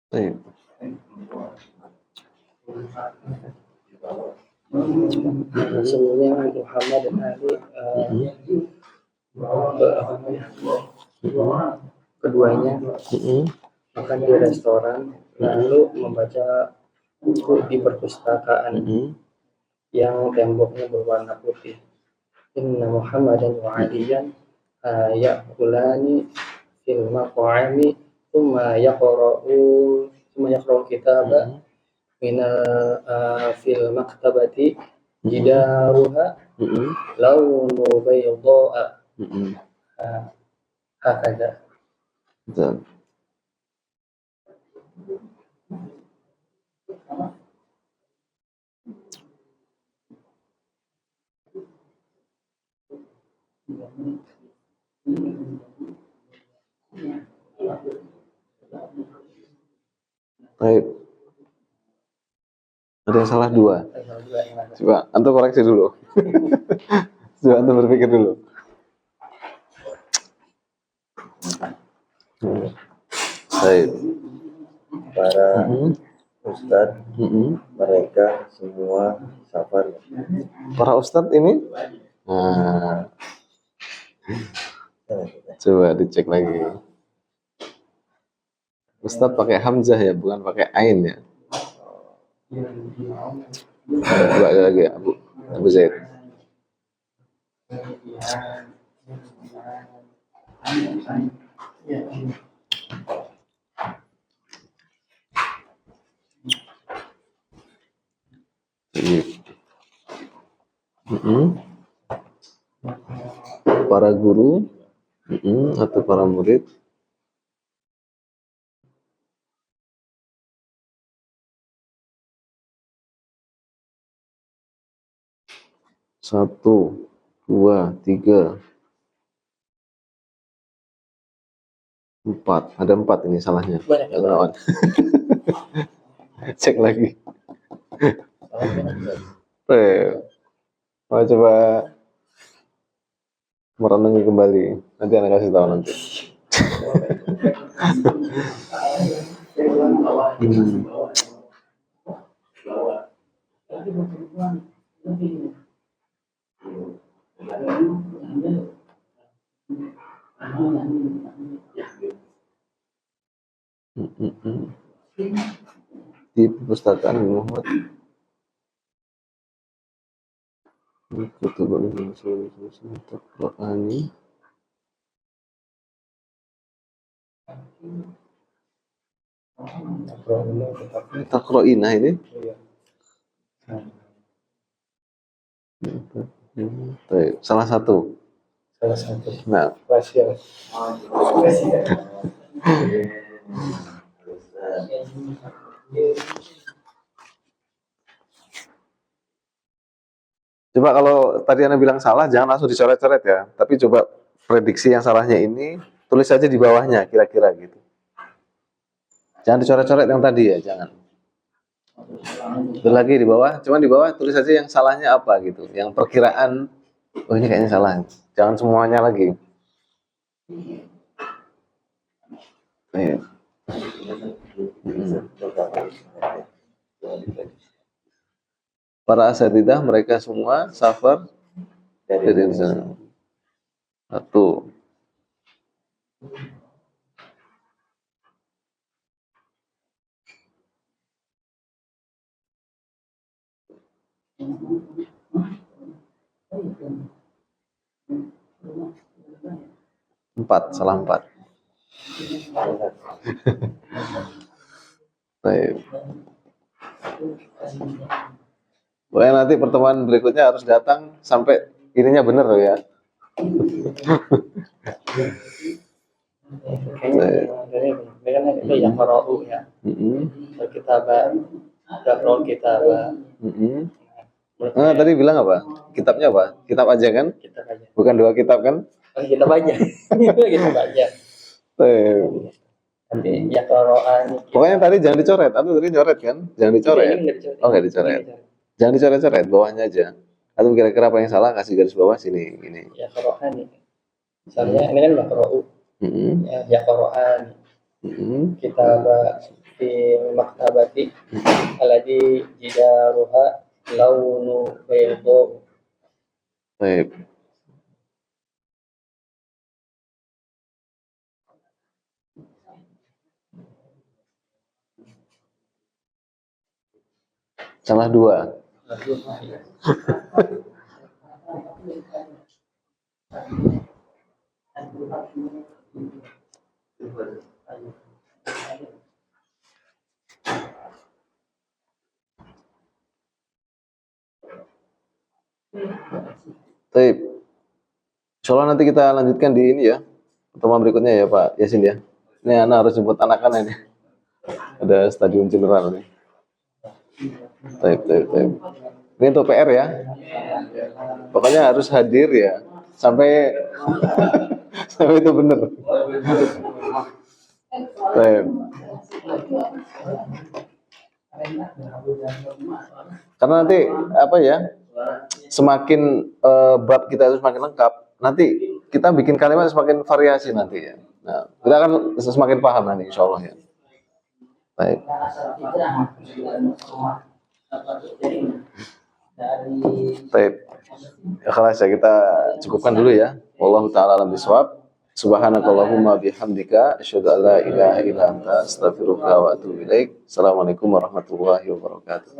Baik. Sebenarnya Muhammad dan Ali keduanya makan di restoran lalu membaca buku di perpustakaan yang temboknya berwarna putih. Inna Muhammadan wa Aliyan ya'kulani fil maq'ami thumma yaqra'u kitaba minal fil maktabati jidaruha launu bayda'a hakada. Betul. Baik. Ada yang salah dua. Coba antum koreksi dulu. Coba antum berpikir dulu. Baik. Para ustadz mereka semua safar. Para ustadz ini, nah, coba dicek lagi. Ustadz pakai hamzah ya, bukan pakai ain ya. Coba lagi ya, Abu Zaid. Para guru atau para murid satu, dua, tiga, empat. Ada empat ini salahnya. Kawan. Cek lagi. Mau coba merenungi kembali. Nanti anak kasih tahu nanti. Di perpustakaan Muhammad Qur'ani Taqra'ina ini. Baik, salah satu. Nah, coba kalau tadi Anda bilang salah, jangan langsung dicoret-coret ya. Tapi coba prediksi yang salahnya ini, tulis saja di bawahnya kira-kira gitu. Jangan dicoret-coret yang tadi ya, jangan. Terus lagi di bawah, cuma di bawah tulis saja yang salahnya apa gitu. Yang perkiraan, oh ini kayaknya salah. Jangan semuanya lagi. Ayo. Para asatidzah mereka semua safar dari sana. Satu. Empat, salah empat. Baik. Pokoknya nanti pertemuan berikutnya harus datang sampai ininya benar loh ya. Ini yang merau ya. Nah, tadi bilang apa? Kitabnya apa? Kitab aja kan? Kitab aja. Bukan dua kitab kan? Kitab aja. Kitab aja. Nanti ya qira'ani. Pokoknya tadi jangan dicoret. Atau tadi coret kan? Jangan dicoret. Ini nggak dicoret. Oh, nggak dicoret. Jangan dicoret-coret, bawahnya aja. Atau kira-kira apa yang salah, kasih garis bawah sini, ini. Ya qira'ani. Misalnya ini kan yaqra'u. Ya qira'ani. Kitab fi maktabati alladhi jidaruha launu bayda. Baik. Salah dua. Baik. Insyaallah nanti kita lanjutkan di ini ya. Pertemuan berikutnya ya Pak Yasin ya. Ini anak harus jemput anak-anak ini. Ada stadion general nih. Baik. Ini untuk PR ya. Pokoknya harus hadir ya. Sampai itu benar. Baik. Karena nanti apa ya? Semakin bab kita itu semakin lengkap, nanti kita bikin kalimat semakin variasi nanti ya. Nah, kita akan semakin paham nanti insya Allah ya. Baik. Baik. Ya kelas ya, kita cukupkan dulu ya. Wallahu taala alam bisawab. Subhanakallahumma bihamdika asyhadu an la ilaha illa anta astaghfiruka wa atubu ilaik. Assalamualaikum warahmatullahi wabarakatuh.